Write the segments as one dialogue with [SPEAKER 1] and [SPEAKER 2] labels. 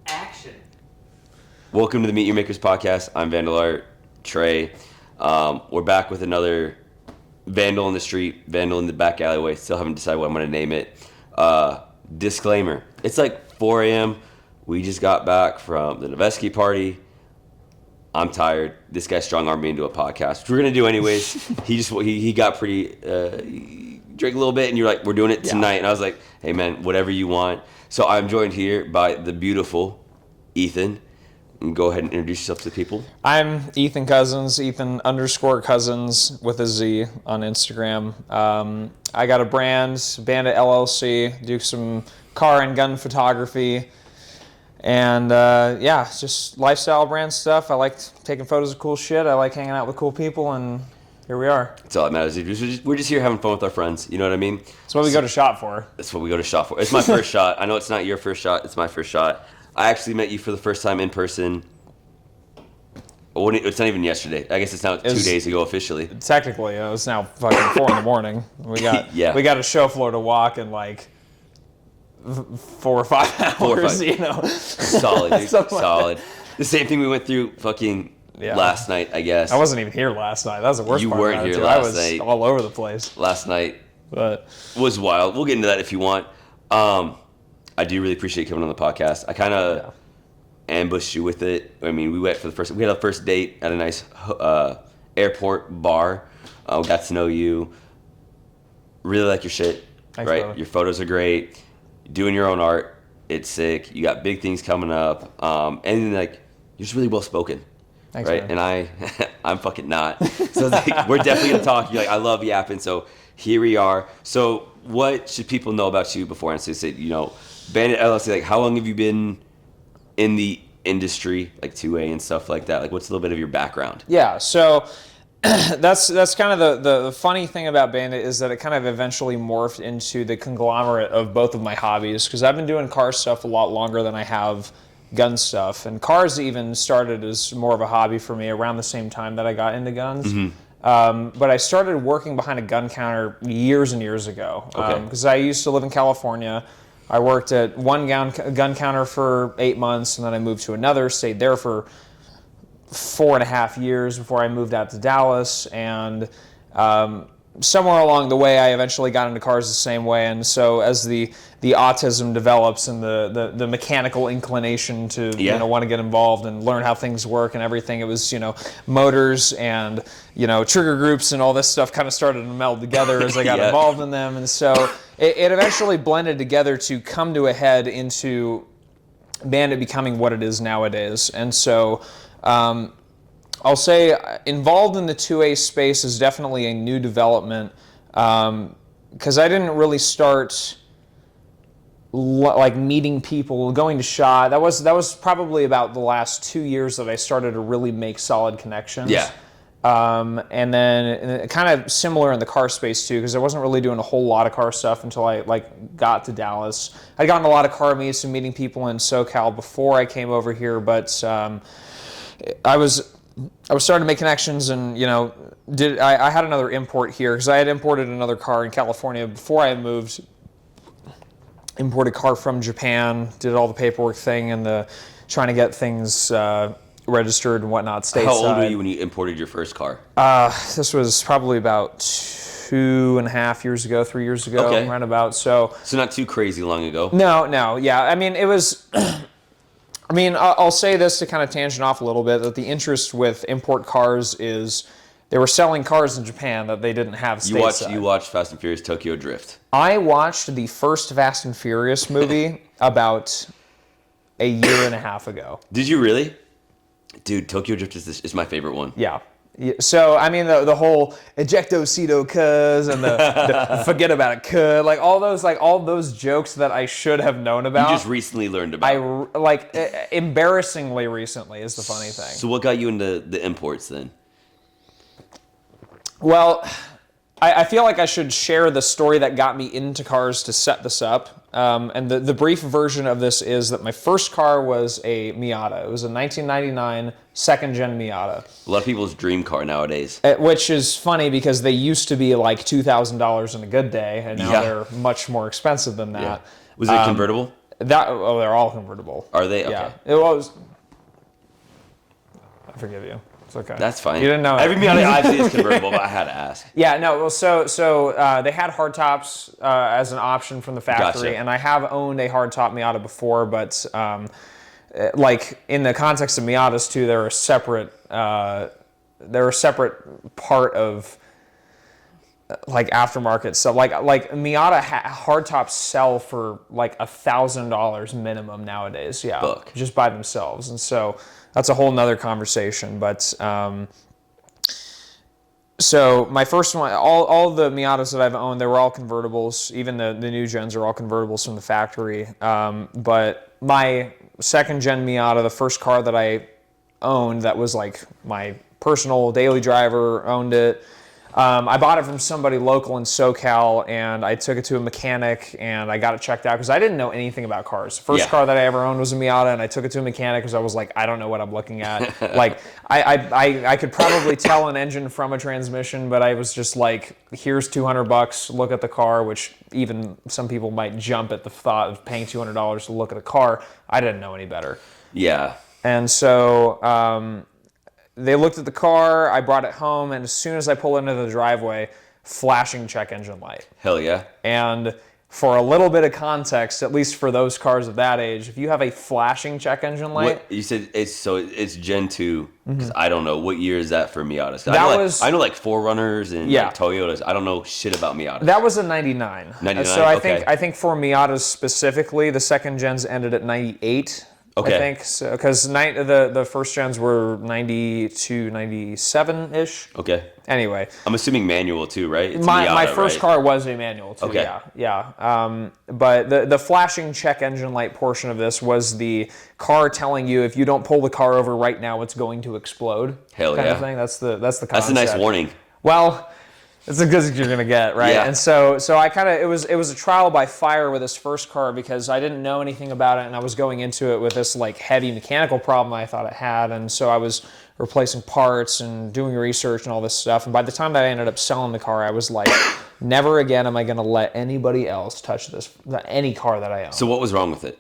[SPEAKER 1] Action.
[SPEAKER 2] Welcome to the Meet Your Makers podcast. I'm Vandal Trey. We're back with another Vandal in the street, Vandal in the back alleyway. Still haven't decided what I'm going to name it. Disclaimer. It's like 4 a.m. We just got back from the Noveski party. I'm tired. This guy strong-armed me into a podcast, which we're going to do anyways. He got pretty... he drank a little bit, and you're like, we're doing it tonight. Yeah. And I was like, hey, man, whatever you want. So I'm joined here by the beautiful Ethan. And go ahead and introduce yourself to the people.
[SPEAKER 3] I'm Ethan Cousins, Ethan_Cousins with a Z on Instagram. I got a brand, Bandit LLC, do some car and gun photography. And just lifestyle brand stuff. I like taking photos of cool shit. I like hanging out with cool people, and here we are.
[SPEAKER 2] That's all that matters. We're just here having fun with our friends. You know what I mean?
[SPEAKER 3] That's what we go to shop for.
[SPEAKER 2] That's what we go to shop for. It's my first shot. I know it's not your first shot. It's my first shot. I actually met you for the first time in person. It's not even yesterday. I guess it's now 2 days ago officially.
[SPEAKER 3] Technically, it was now fucking 4 a.m. We got a show floor to walk in like 4 or 5 hours. 4 or 5. You know,
[SPEAKER 2] solid, dude. Solid. The same thing we went through fucking last night. I guess
[SPEAKER 3] I wasn't even here last night. That was the worst.
[SPEAKER 2] You
[SPEAKER 3] part
[SPEAKER 2] weren't
[SPEAKER 3] about
[SPEAKER 2] here
[SPEAKER 3] it,
[SPEAKER 2] last night.
[SPEAKER 3] I was all over the place.
[SPEAKER 2] Last night,
[SPEAKER 3] but
[SPEAKER 2] was wild. We'll get into that if you want. I do really appreciate you coming on the podcast. I kind of ambushed you with it. I mean, we had a first date at a nice airport bar. We got to know you. Really like your shit.
[SPEAKER 3] Thanks,
[SPEAKER 2] right?
[SPEAKER 3] brother.
[SPEAKER 2] Your photos are great. You're doing your own art. It's sick. You got big things coming up. And like, you're just really well spoken.
[SPEAKER 3] Thanks,
[SPEAKER 2] right?
[SPEAKER 3] man.
[SPEAKER 2] And I'm fucking not. So like, we're definitely gonna talk. You're like, I love yapping. So here we are. So what should people know about you before I say, Bandit LLC, like how long have you been in the industry, like 2A and stuff like that? Like what's a little bit of your background?
[SPEAKER 3] Yeah, so that's kind of the funny thing about Bandit is that it kind of eventually morphed into the conglomerate of both of my hobbies, because I've been doing car stuff a lot longer than I have gun stuff. And cars even started as more of a hobby for me around the same time that I got into guns. Mm-hmm. But I started working behind a gun counter years and years ago, because I used to live in California. I worked at one gun counter for 8 months, and then I moved to another, stayed there for 4.5 years before I moved out to Dallas. And somewhere along the way, I eventually got into cars the same way. And so as the autism develops and the mechanical inclination to want to get involved and learn how things work and everything, it was motors and trigger groups and all this stuff kind of started to meld together as I got involved in them. And so it eventually blended together to come to a head into Bandit becoming what it is nowadays. And so I'll say involved in the 2A space is definitely a new development, because I didn't really start like meeting people, going to SHOT. That was probably about the last 2 years that I started to really make solid connections.
[SPEAKER 2] Yeah.
[SPEAKER 3] And then kind of similar in the car space too, because I wasn't really doing a whole lot of car stuff until I got to Dallas. I'd gotten a lot of car meets and meeting people in SoCal before I came over here, but I was starting to make connections, and I had another import here because I had imported another car in California before I moved. Imported car from Japan, did all the paperwork thing and the trying to get things registered and whatnot stateside.
[SPEAKER 2] How old were you when you imported your first car?
[SPEAKER 3] This was probably about 2.5 years ago, 3 years ago, roundabout. So
[SPEAKER 2] not too crazy long ago.
[SPEAKER 3] No, yeah. I mean, it was. I'll say this to kind of tangent off a little bit, that the interest with import cars is they were selling cars in Japan that they didn't have stateside.
[SPEAKER 2] You watched Fast and Furious Tokyo Drift.
[SPEAKER 3] I watched the first Fast and Furious movie about a year and a half ago.
[SPEAKER 2] Did you really? Dude, Tokyo Drift is my favorite one.
[SPEAKER 3] Yeah. So, the whole ejecto-cito cuz and the forget about it cuz, all those jokes that I should have known about.
[SPEAKER 2] You just recently learned about.
[SPEAKER 3] Embarrassingly recently is the funny thing.
[SPEAKER 2] So what got you into the imports then?
[SPEAKER 3] Well, I feel like I should share the story that got me into cars to set this up. And the brief version of this is that my first car was a Miata. It was a 1999 second-gen Miata.
[SPEAKER 2] A lot of people's dream car nowadays.
[SPEAKER 3] Which is funny because they used to be like $2,000 in a good day, and now they're much more expensive than that.
[SPEAKER 2] Yeah. Was it convertible?
[SPEAKER 3] They're all convertible.
[SPEAKER 2] Are they? Okay.
[SPEAKER 3] Yeah. It was. I forgive you. It's okay.
[SPEAKER 2] That's fine.
[SPEAKER 3] You didn't know.
[SPEAKER 2] Every Miata I've seen is convertible, but I had to ask.
[SPEAKER 3] Yeah, no. Well, so they had hardtops as an option from the factory,
[SPEAKER 2] Gotcha.
[SPEAKER 3] and I have owned a hardtop Miata before, but like in the context of Miatas too, they're a separate part of like aftermarket stuff. Like Miata hardtops sell for like $1,000 minimum nowadays. Yeah,
[SPEAKER 2] Book.
[SPEAKER 3] just by themselves, and so that's a whole nother conversation. But so my first one, all the Miatas that I've owned, they were all convertibles. Even the new gens are all convertibles from the factory. But my second gen Miata, the first car that I owned, that was like my personal daily driver, owned it. I bought it from somebody local in SoCal, and I took it to a mechanic, and I got it checked out because I didn't know anything about cars. First car that I ever owned was a Miata, and I took it to a mechanic because I was like, I don't know what I'm looking at. Like, I could probably tell an engine from a transmission, but I was just like, here's $200, look at the car, which even some people might jump at the thought of paying $200 to look at a car. I didn't know any better.
[SPEAKER 2] Yeah.
[SPEAKER 3] And so they looked at the car, I brought it home, and as soon as I pull into the driveway, flashing check engine light.
[SPEAKER 2] Hell yeah.
[SPEAKER 3] And for a little bit of context, at least for those cars of that age, if you have a flashing check engine light...
[SPEAKER 2] What, you said it's Gen 2, because I don't know. What year is that for Miatas? I know like 4Runners and like Toyotas. I don't know shit about Miatas.
[SPEAKER 3] That was a 99.
[SPEAKER 2] 99,
[SPEAKER 3] so
[SPEAKER 2] okay.
[SPEAKER 3] I think for Miatas specifically, the second gens ended at 98.
[SPEAKER 2] Okay.
[SPEAKER 3] I think so, because the first gens were 92, 97-ish.
[SPEAKER 2] Okay.
[SPEAKER 3] Anyway.
[SPEAKER 2] I'm assuming manual too, right? It's
[SPEAKER 3] My
[SPEAKER 2] Miata,
[SPEAKER 3] first
[SPEAKER 2] right?
[SPEAKER 3] car was a manual too,
[SPEAKER 2] Okay.
[SPEAKER 3] yeah. But the flashing check engine light portion of this was the car telling you if you don't pull the car over right now, it's going to explode.
[SPEAKER 2] Hell
[SPEAKER 3] kind
[SPEAKER 2] yeah.
[SPEAKER 3] of thing. That's the concept.
[SPEAKER 2] That's a nice warning.
[SPEAKER 3] Well, it's as good as you're gonna get, right?
[SPEAKER 2] Yeah.
[SPEAKER 3] And so I kind of it was a trial by fire with this first car because I didn't know anything about it, and I was going into it with this like heavy mechanical problem I thought it had, and so I was replacing parts and doing research and all this stuff. And by the time that I ended up selling the car, I was like, never again am I gonna let anybody else touch any car that I own.
[SPEAKER 2] So what was wrong with it?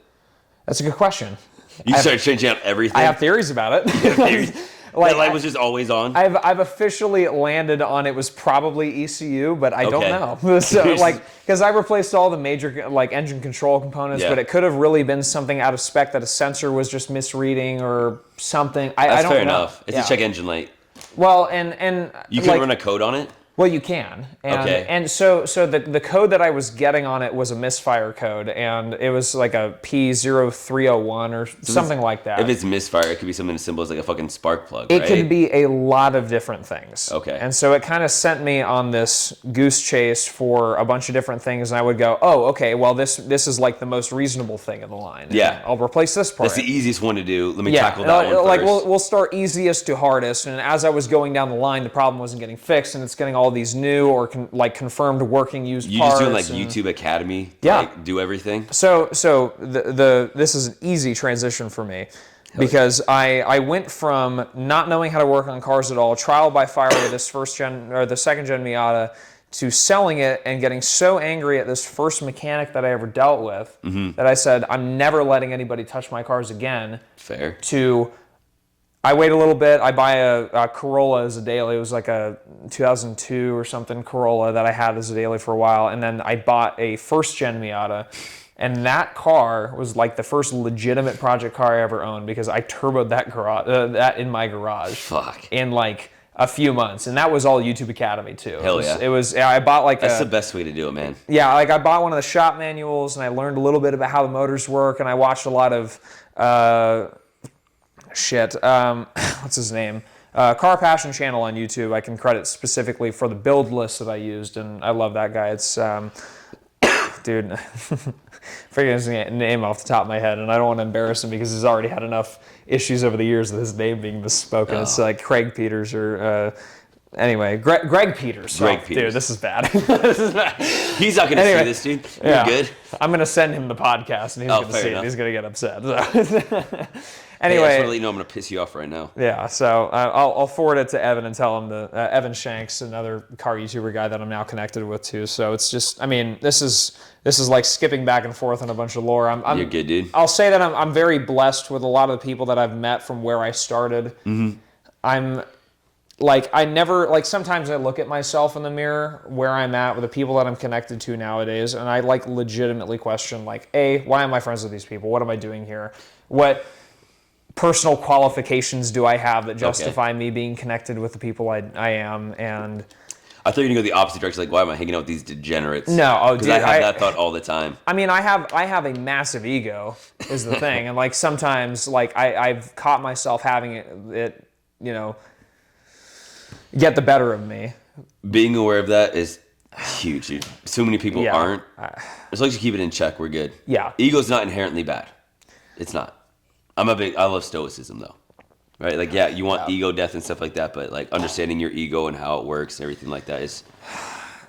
[SPEAKER 3] That's a good question.
[SPEAKER 2] You started changing out everything?
[SPEAKER 3] I have theories about it.
[SPEAKER 2] That light was just always on?
[SPEAKER 3] I've officially landed on it was probably ECU, but I don't know. So because I replaced all the major like engine control components, but it could have really been something out of spec that a sensor was just misreading or something. I don't know.
[SPEAKER 2] That's fair enough. It's a check engine light.
[SPEAKER 3] Well, and
[SPEAKER 2] you can run a code on it?
[SPEAKER 3] Well, you can. And,
[SPEAKER 2] okay.
[SPEAKER 3] And so the code that I was getting on it was a misfire code, and it was like a P0301 or something like that.
[SPEAKER 2] If it's misfire, it could be something as simple as like a fucking spark plug,
[SPEAKER 3] It
[SPEAKER 2] right?
[SPEAKER 3] could be a lot of different things.
[SPEAKER 2] Okay.
[SPEAKER 3] And so it kind of sent me on this goose chase for a bunch of different things, and I would go, oh, okay, well, this is like the most reasonable thing in the line.
[SPEAKER 2] Yeah.
[SPEAKER 3] I'll replace this part.
[SPEAKER 2] That's the easiest one to do. Let me tackle that one first.
[SPEAKER 3] Like we'll start easiest to hardest, and as I was going down the line, the problem wasn't getting fixed, and it's getting all these new or confirmed working used
[SPEAKER 2] you
[SPEAKER 3] parts.
[SPEAKER 2] You just doing like YouTube Academy to like do everything?
[SPEAKER 3] So this is an easy transition for me because I went from not knowing how to work on cars at all, trial by fire with this the second gen Miata, to selling it and getting so angry at this first mechanic that I ever dealt with that I said, I'm never letting anybody touch my cars again.
[SPEAKER 2] Fair.
[SPEAKER 3] To I wait a little bit. I buy a Corolla as a daily. It was like a 2002 or something Corolla that I had as a daily for a while. And then I bought a first-gen Miata. And that car was like the first legitimate project car I ever owned because I turboed that in my garage.
[SPEAKER 2] Fuck.
[SPEAKER 3] In like a few months. And that was all YouTube Academy too.
[SPEAKER 2] Hell yeah.
[SPEAKER 3] It was I bought like
[SPEAKER 2] That's the best way to do it, man.
[SPEAKER 3] Yeah, like I bought one of the shop manuals and I learned a little bit about how the motors work, and I watched a lot of what's his name? Car Passion channel on YouTube. I can credit specifically for the build list that I used, and I love that guy. It's dude, forgetting his name off the top of my head, and I don't want to embarrass him because he's already had enough issues over the years with his name being misspoken. It's like Craig Peters or Anyway, Greg Peters.
[SPEAKER 2] Greg
[SPEAKER 3] Dude,
[SPEAKER 2] Peters.
[SPEAKER 3] this is bad. This is bad.
[SPEAKER 2] He's not going to see this, dude. You're good.
[SPEAKER 3] I'm going to send him the podcast, and he's going to see it. He's going to get upset. So. Anyway,
[SPEAKER 2] I just want to let you know I'm going to piss you off right now.
[SPEAKER 3] Yeah, so I'll forward it to Evan and tell him Evan Shanks, another car YouTuber guy that I'm now connected with too. So it's just, I mean, this is like skipping back and forth on a bunch of lore.
[SPEAKER 2] You're good, dude.
[SPEAKER 3] I'll say that I'm very blessed with a lot of the people that I've met from where I started.
[SPEAKER 2] Mm-hmm.
[SPEAKER 3] I'm like, I never, like, sometimes I look at myself in the mirror where I'm at with the people that I'm connected to nowadays, and I like legitimately question, like, A, why am I friends with these people? What am I doing here? What personal qualifications do I have that justify me being connected with the people I am? And
[SPEAKER 2] I thought you were gonna go the opposite direction. Like, why am I hanging out with these degenerates?
[SPEAKER 3] No,
[SPEAKER 2] because I have that thought all the time.
[SPEAKER 3] I mean, I have a massive ego, is the thing, and like sometimes, like I've caught myself having it, you know, get the better of me.
[SPEAKER 2] Being aware of that is huge, dude. So many people aren't. As long as you keep it in check, we're good.
[SPEAKER 3] Yeah.
[SPEAKER 2] Ego's not inherently bad. It's not. I love stoicism though. Right? Like, yeah, you want ego death and stuff like that, but like understanding your ego and how it works and everything like that is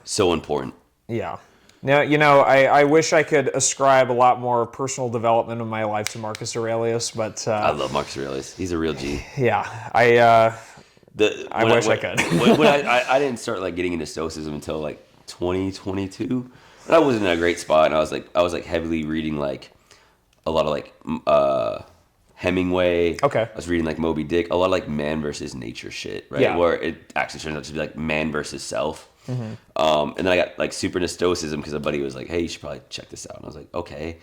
[SPEAKER 2] so important.
[SPEAKER 3] Yeah. Now, you know, I wish I could ascribe a lot more personal development in my life to Marcus Aurelius, but
[SPEAKER 2] I love Marcus Aurelius. He's a real G.
[SPEAKER 3] Yeah. I wish I could.
[SPEAKER 2] when I didn't start like getting into stoicism until like 2022. And I wasn't in a great spot, and I was like heavily reading like a lot of like Hemingway.
[SPEAKER 3] Okay.
[SPEAKER 2] I was reading like Moby Dick, a lot of like man versus nature shit, right?
[SPEAKER 3] Yeah.
[SPEAKER 2] Where it actually turns out to be like man versus self. Mm-hmm. And then I got like super into stoicism because a buddy was like, "Hey, you should probably check this out." And I was like, "Okay,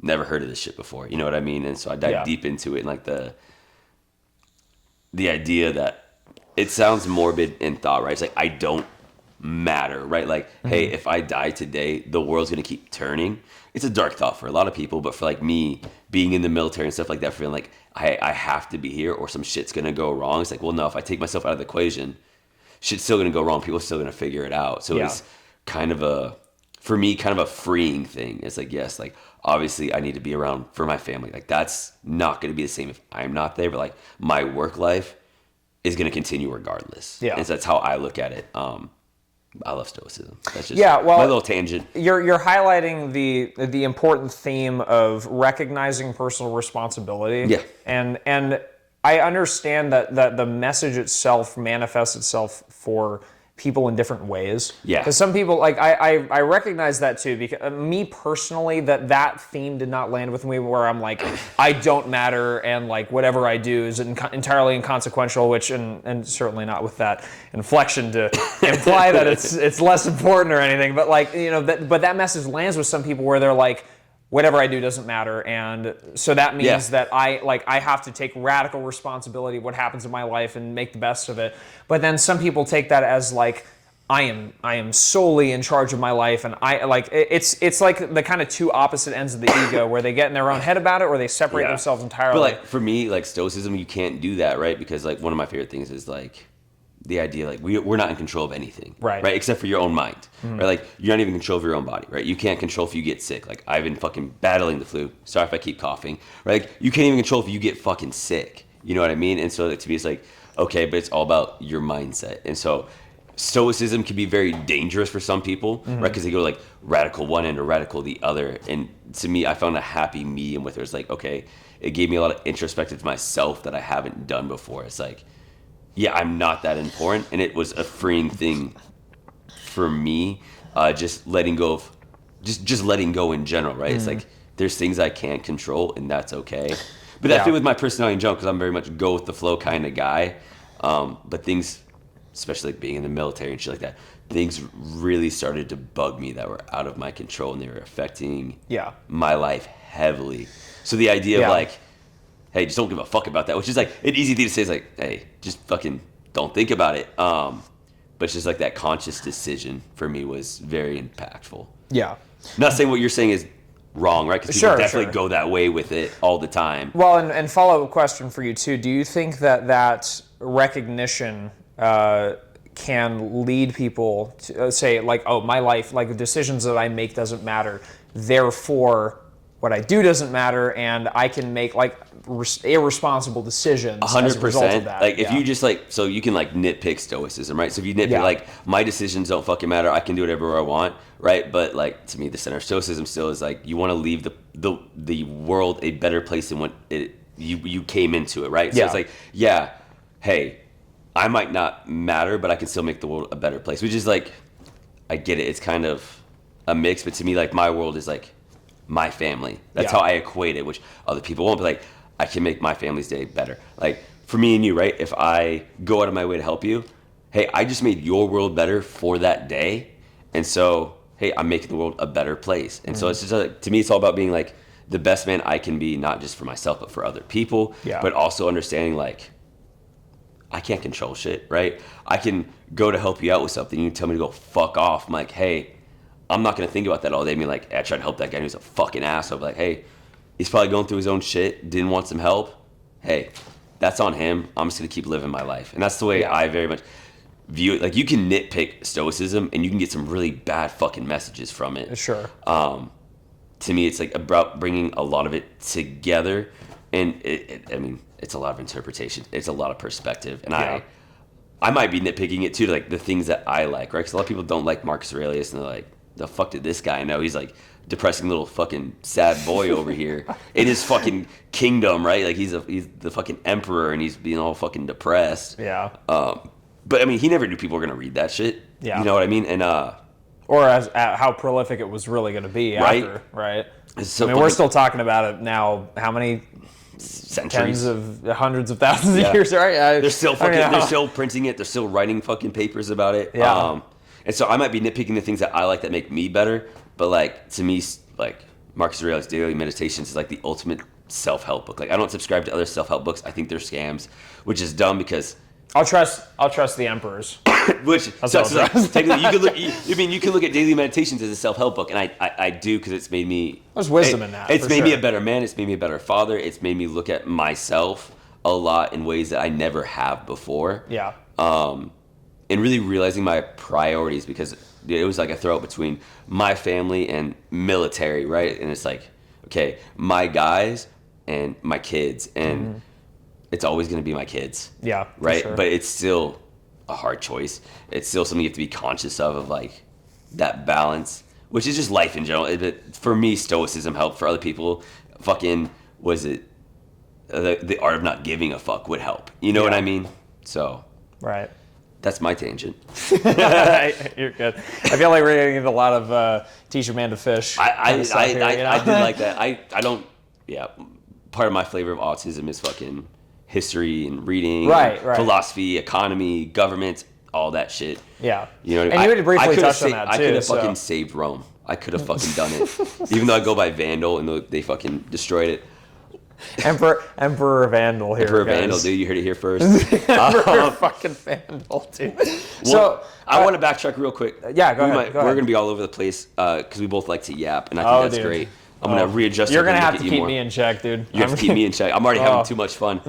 [SPEAKER 2] never heard of this shit before." You know what I mean? And so I dived deep into it, and like the idea that it sounds morbid in thought, right? It's like I don't matter, right? Like, hey, if I die today, the world's gonna keep turning. It's a dark thought for a lot of people, but for like me, being in the military and stuff like that, feeling like I have to be here or some shit's gonna go wrong. It's like, well, no, if I take myself out of the equation, shit's still gonna go wrong. People are still gonna figure it out. So it's kind of a freeing thing. It's like, yes, like obviously I need to be around for my family. Like that's not gonna be the same if I'm not there, but like my work life is gonna continue regardless.
[SPEAKER 3] Yeah.
[SPEAKER 2] And so that's how I look at it. I love stoicism. That's just
[SPEAKER 3] well,
[SPEAKER 2] my little tangent.
[SPEAKER 3] You're highlighting the important theme of recognizing personal responsibility.
[SPEAKER 2] Yeah.
[SPEAKER 3] And I understand that the message itself manifests itself for people in different ways.
[SPEAKER 2] Yeah.
[SPEAKER 3] Because some people, like, I recognize that too, because me personally, that theme did not land with me where I'm like, I don't matter and like whatever I do is entirely inconsequential, which, and certainly not with that inflection to imply that it's less important or anything, but like, you know, but that message lands with some people where they're like, whatever I do doesn't matter, and so that means that I have to take radical responsibility of what happens in my life and make the best of it. But then some people take that as like I am solely in charge of my life, and I like it's like the kind of two opposite ends of the ego where they get in their own head about it or they separate themselves entirely.
[SPEAKER 2] But like for me, like stoicism, you can't do that, right? Because like one of my favorite things is like the idea like we're not in control of anything, right? Except for your own mind, right? Like you're not even in control of your own body, right? You can't control if you get sick. Like I've been fucking battling the flu. Sorry if I keep coughing, right? Like you can't even control if you get fucking sick. You know what I mean? And so to me, it's like, okay, but it's all about your mindset. And so stoicism can be very dangerous for some people, right? Because they go like radical one end or radical the other. And to me, I found a happy medium with it. It's like, okay, it gave me a lot of introspective to myself that I haven't done before. It's like, yeah, I'm not that important, and it was a freeing thing for me, just letting go of, just letting go in general, right? It's like, there's things I can't control, and that's okay. But that fit with my personality in general, because I'm very much go with the flow kind of guy. But things, especially like being in the military and shit like that, things really started to bug me that were out of my control, and they were affecting my life heavily. So the idea of like, hey, just don't give a fuck about that, which is like an easy thing to say is like, hey, just fucking don't think about it. But it's just like that conscious decision for me was very impactful. Yeah. Not saying what you're saying is wrong, right? Because people definitely go that way with it all the time.
[SPEAKER 3] Well, and follow-up question for you too. Do you think that recognition can lead people to say like, oh, my life, like the decisions that I make doesn't matter, therefore what I do doesn't matter, and I can make like irresponsible decisions as a result of
[SPEAKER 2] 100%.
[SPEAKER 3] that.
[SPEAKER 2] Like if you just like, so you can like nitpick stoicism, right? So if you nitpick like my decisions don't fucking matter, I can do whatever I want, right? But like to me, the center of stoicism still is like you want to leave the world a better place than when you came into it, right? So it's like, hey, I might not matter, but I can still make the world a better place. Which is like, I get it. It's kind of a mix, but to me, like my world is like my family. That's how I equate it, which other people won't. But like, I can make my family's day better. Like for me and you, right? If I go out of my way to help you, hey, I just made your world better for that day, and so hey, I'm making the world a better place. And so it's just to me, it's all about being like the best man I can be, not just for myself, but for other people. But also understanding like I can't control shit, right? I can go to help you out with something. You tell me to go fuck off. I'm like, hey, I'm not going to think about that all day. I mean, like, I tried to help that guy who's a fucking asshole. But like, hey, he's probably going through his own shit, didn't want some help. Hey, that's on him. I'm just going to keep living my life. And that's the way I very much view it. Like, you can nitpick stoicism and you can get some really bad fucking messages from it.
[SPEAKER 3] Sure.
[SPEAKER 2] To me, it's like about bringing a lot of it together. And I mean, it's a lot of interpretation. It's a lot of perspective. And I might be nitpicking it too, like the things that I like, right? Because a lot of people don't like Marcus Aurelius and they're like, the fuck did this guy know? He's like depressing little fucking sad boy over here in his fucking kingdom, right? Like he's the fucking emperor and he's being all fucking depressed.
[SPEAKER 3] Yeah.
[SPEAKER 2] But I mean, he never knew people were gonna read that shit.
[SPEAKER 3] Yeah.
[SPEAKER 2] You know what I mean? And
[SPEAKER 3] or how prolific it was really going to be after, right?
[SPEAKER 2] So
[SPEAKER 3] I mean, we're still talking about it now. How many
[SPEAKER 2] centuries,
[SPEAKER 3] tens of hundreds of thousands of years, right?
[SPEAKER 2] They're still fucking, they're still printing it. They're still writing fucking papers about it.
[SPEAKER 3] Yeah.
[SPEAKER 2] And so I might be nitpicking the things that I like that make me better, but like to me, like Marcus Aurelius' Daily Meditations is like the ultimate self-help book. Like I don't subscribe to other self-help books. I think they're scams, which is dumb because
[SPEAKER 3] I'll trust the emperors.
[SPEAKER 2] Which sucks. Like, technically, you can look at Daily Meditations as a self-help book, and I do because it's made me.
[SPEAKER 3] There's wisdom in that.
[SPEAKER 2] It's made me a better man. It's made me a better father. It's made me look at myself a lot in ways that I never have before.
[SPEAKER 3] Yeah.
[SPEAKER 2] And really realizing my priorities because it was like a throw between my family and military, right? And it's like, okay, my guys and my kids, and it's always going to be my kids.
[SPEAKER 3] Yeah.
[SPEAKER 2] Right.
[SPEAKER 3] Sure.
[SPEAKER 2] But it's still a hard choice. It's still something you have to be conscious of like that balance, which is just life in general. But for me, stoicism helped. For other people, fucking was it the art of not giving a fuck would help. You know what I mean? So
[SPEAKER 3] right.
[SPEAKER 2] That's my tangent.
[SPEAKER 3] You're good. I feel like we're getting into a lot of teach a man to fish.
[SPEAKER 2] I did like that. I don't. Yeah. Part of my flavor of autism is fucking history and reading,
[SPEAKER 3] right.
[SPEAKER 2] philosophy, economy, government, all that shit.
[SPEAKER 3] Yeah.
[SPEAKER 2] You know what I mean?
[SPEAKER 3] And you had briefly touched on that too.
[SPEAKER 2] I could have fucking saved Rome. I could have fucking done it. Even though I go by Vandal and they fucking destroyed it.
[SPEAKER 3] Emperor Vandal here.
[SPEAKER 2] Emperor Vandal, dude. You heard it here first.
[SPEAKER 3] Emperor fucking Vandal, dude.
[SPEAKER 2] So I want to backtrack real quick.
[SPEAKER 3] Yeah, go ahead.
[SPEAKER 2] We're going to be all over the place because we both like to yap, and I think that's great. I'm going to readjust.
[SPEAKER 3] You're going to have to keep me in check, dude.
[SPEAKER 2] You have to keep me in check. I'm already having too much fun.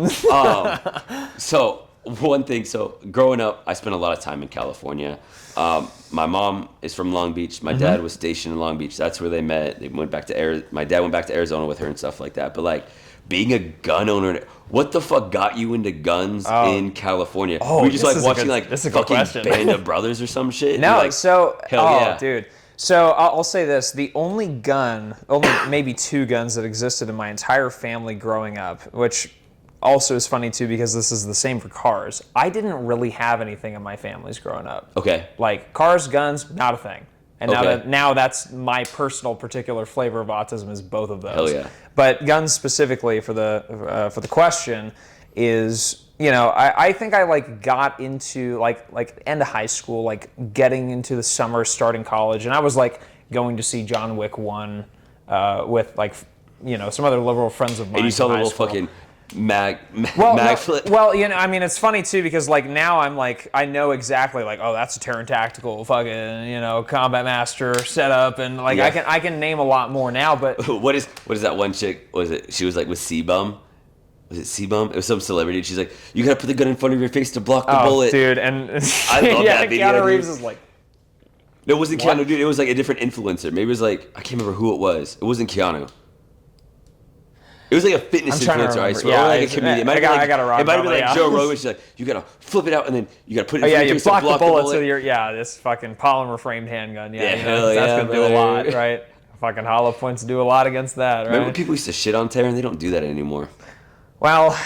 [SPEAKER 2] So one thing. So growing up, I spent a lot of time in California. My mom is from Long Beach. My dad was stationed in Long Beach. That's where they met. They went back to My dad went back to Arizona with her and stuff like that. But like being a gun owner, what the fuck got you into guns in California? Were you just like watching fucking Band of Brothers or some shit?
[SPEAKER 3] No,
[SPEAKER 2] like,
[SPEAKER 3] hell
[SPEAKER 2] yeah,
[SPEAKER 3] dude. So I'll say this: the only maybe two guns that existed in my entire family growing up, which also is funny too because this is the same for cars. I didn't really have anything in my family's growing up.
[SPEAKER 2] Okay.
[SPEAKER 3] Like cars, guns, not a thing. And now that's my personal particular flavor of autism is both of those.
[SPEAKER 2] Hell yeah.
[SPEAKER 3] But guns specifically for the question is, I think I got into like end of high school, like getting into the summer, starting college, and I was like going to see John Wick 1 with some other liberal friends of mine.
[SPEAKER 2] And you saw the little fucking mag flip.
[SPEAKER 3] Well, I mean, it's funny too because like now I'm like I know exactly like that's a Terran Tactical fucking Combat Master setup and like I can name a lot more now. But
[SPEAKER 2] what is that one chick? She was like with C-Bum? Was it C-Bum? It was some celebrity. And she's like, you gotta put the gun in front of your face to block the bullet.
[SPEAKER 3] Dude, and
[SPEAKER 2] I love that video.
[SPEAKER 3] Keanu Reeves is like.
[SPEAKER 2] No, it wasn't Keanu, dude. It was like a different influencer. Maybe it was like I can't remember who it was. It wasn't Keanu. It was like a fitness
[SPEAKER 3] I'm trying to
[SPEAKER 2] influencer, I
[SPEAKER 3] remember.
[SPEAKER 2] swear.
[SPEAKER 3] Yeah,
[SPEAKER 2] or like a comedian. It might have been like,
[SPEAKER 3] it
[SPEAKER 2] might have been like Joe Rogan. She's like, you gotta flip it out and then you gotta put it in
[SPEAKER 3] yeah, you
[SPEAKER 2] front of
[SPEAKER 3] block the bullets
[SPEAKER 2] bullet.
[SPEAKER 3] with your this fucking polymer framed handgun. Yeah,
[SPEAKER 2] Yeah,
[SPEAKER 3] that's gonna do a lot,
[SPEAKER 2] brother.
[SPEAKER 3] right? Fucking hollow points do a lot against that, right?
[SPEAKER 2] Remember people used to shit on Terran? They don't do that anymore.
[SPEAKER 3] Well,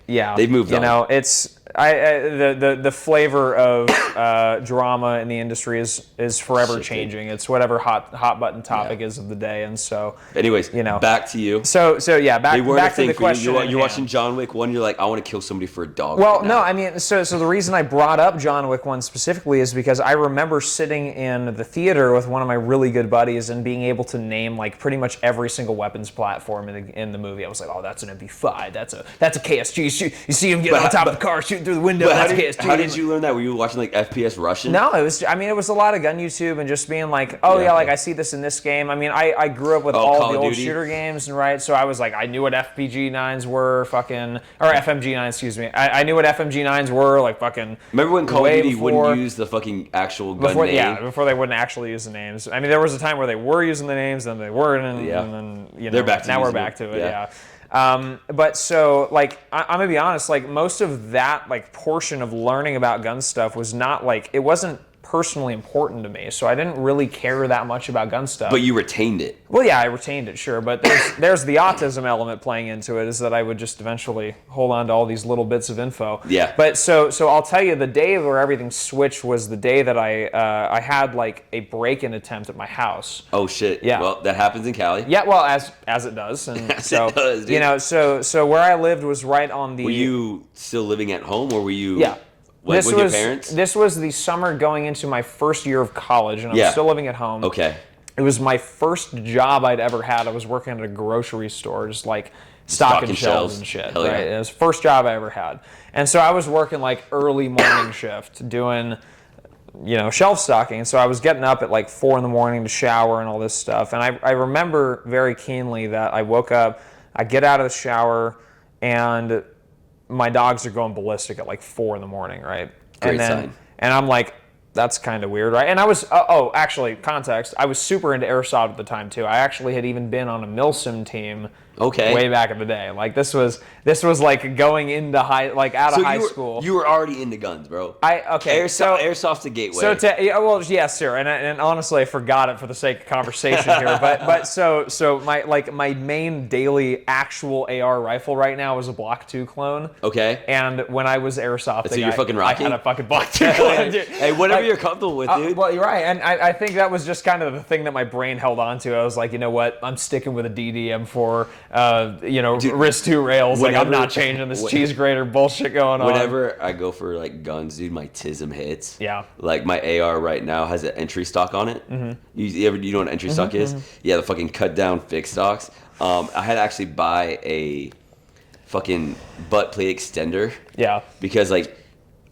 [SPEAKER 3] yeah,
[SPEAKER 2] They've moved on.
[SPEAKER 3] It's the flavor of drama in the industry is forever
[SPEAKER 2] Shifting.
[SPEAKER 3] changing. It's whatever hot button topic is of the day, and so.
[SPEAKER 2] Anyways, back to you.
[SPEAKER 3] So yeah,
[SPEAKER 2] They weren't
[SPEAKER 3] back
[SPEAKER 2] a
[SPEAKER 3] to
[SPEAKER 2] thing
[SPEAKER 3] the
[SPEAKER 2] for
[SPEAKER 3] question.
[SPEAKER 2] you. You're watching John Wick 1. You're like, I want to kill somebody for a dog.
[SPEAKER 3] Well,
[SPEAKER 2] right
[SPEAKER 3] no,
[SPEAKER 2] now.
[SPEAKER 3] I mean, so the reason I brought up John Wick 1 specifically is because I remember sitting in the theater with one of my really good buddies and being able to name like pretty much every single weapons platform in the movie. I was like, oh, that's an MP5. That's a KSG. You see him getting on top of the car, shooting through the window. That's KSG.
[SPEAKER 2] How did you learn that? Were you watching like FPS Russian?
[SPEAKER 3] No, it was a lot of gun YouTube and just being like, oh yeah, like I see this in this game. I mean, I grew up with all the old shooter games, and right, so I was like, I knew what FPG-9s were, or FMG-9s, excuse me. I knew what FMG-9s were, like fucking.
[SPEAKER 2] Remember when Call of Duty wouldn't use the fucking actual gun name?
[SPEAKER 3] Yeah, before they wouldn't actually use the names. I mean, there was a time where they were using the names, then they weren't, and then
[SPEAKER 2] they're back to
[SPEAKER 3] now we're back to it. But so like I'm gonna be honest, like most of that like portion of learning about gun stuff was not like, it wasn't personally important to me, so I didn't really care that much about gun stuff.
[SPEAKER 2] But you retained it.
[SPEAKER 3] Well, yeah, I retained it, sure, but there's the autism element playing into it, is that I would just eventually hold on to all these little bits of info.
[SPEAKER 2] Yeah.
[SPEAKER 3] But so I'll tell you, the day where everything switched was the day that I had like a break-in attempt at my house.
[SPEAKER 2] Oh shit.
[SPEAKER 3] Yeah.
[SPEAKER 2] Well, that happens in Cali.
[SPEAKER 3] Yeah, well, as it does, and so
[SPEAKER 2] it does, dude.
[SPEAKER 3] so where I lived was right on the.
[SPEAKER 2] Were you still living at home, or were you?
[SPEAKER 3] Yeah.
[SPEAKER 2] Like with your parents?
[SPEAKER 3] This was the summer going into my first year of college, and I'm still living at home.
[SPEAKER 2] Okay.
[SPEAKER 3] It was my first job I'd ever had. I was working at a grocery store, just like stocking shelves and shit.
[SPEAKER 2] Hell
[SPEAKER 3] right?
[SPEAKER 2] Yeah.
[SPEAKER 3] It was the first job I ever had. And so I was working like early morning shift doing, shelf stocking. And so I was getting up at like 4 a.m. to shower and all this stuff. And I remember very keenly that I woke up, I get out of the shower, and my dogs are going ballistic at like 4 a.m, right?
[SPEAKER 2] Great sign.
[SPEAKER 3] And I'm like, that's kind of weird, right? And I was, actually, context, I was super into airsoft at the time too. I actually had even been on a milsim team way back in the day. Like this was like going into out of high school.
[SPEAKER 2] You were already into guns, bro. Airsoft's a gateway.
[SPEAKER 3] Yes, sir. And honestly, I forgot it for the sake of conversation here. But so my main daily actual AR rifle right now is a Block 2 clone.
[SPEAKER 2] Okay.
[SPEAKER 3] And when I was airsofting,
[SPEAKER 2] so you're fucking rocking?
[SPEAKER 3] I had a fucking Block 2 clone.
[SPEAKER 2] Hey, whatever you're comfortable with, dude.
[SPEAKER 3] Well, you're right. And I think that was just kind of the thing that my brain held on to. I was like, you know what? I'm sticking with a DDM4, dude, wrist 2 rails. Like, I'm not changing this cheese grater bullshit going on.
[SPEAKER 2] Whenever I go for like guns, dude, my TISM hits.
[SPEAKER 3] Yeah.
[SPEAKER 2] Like my AR right now has an entry stock on it. Mm-hmm. You know what an entry stock is? Mm-hmm. Yeah, the fucking cut down fixed stocks. I had to actually buy a fucking butt plate extender.
[SPEAKER 3] Yeah.
[SPEAKER 2] Because like,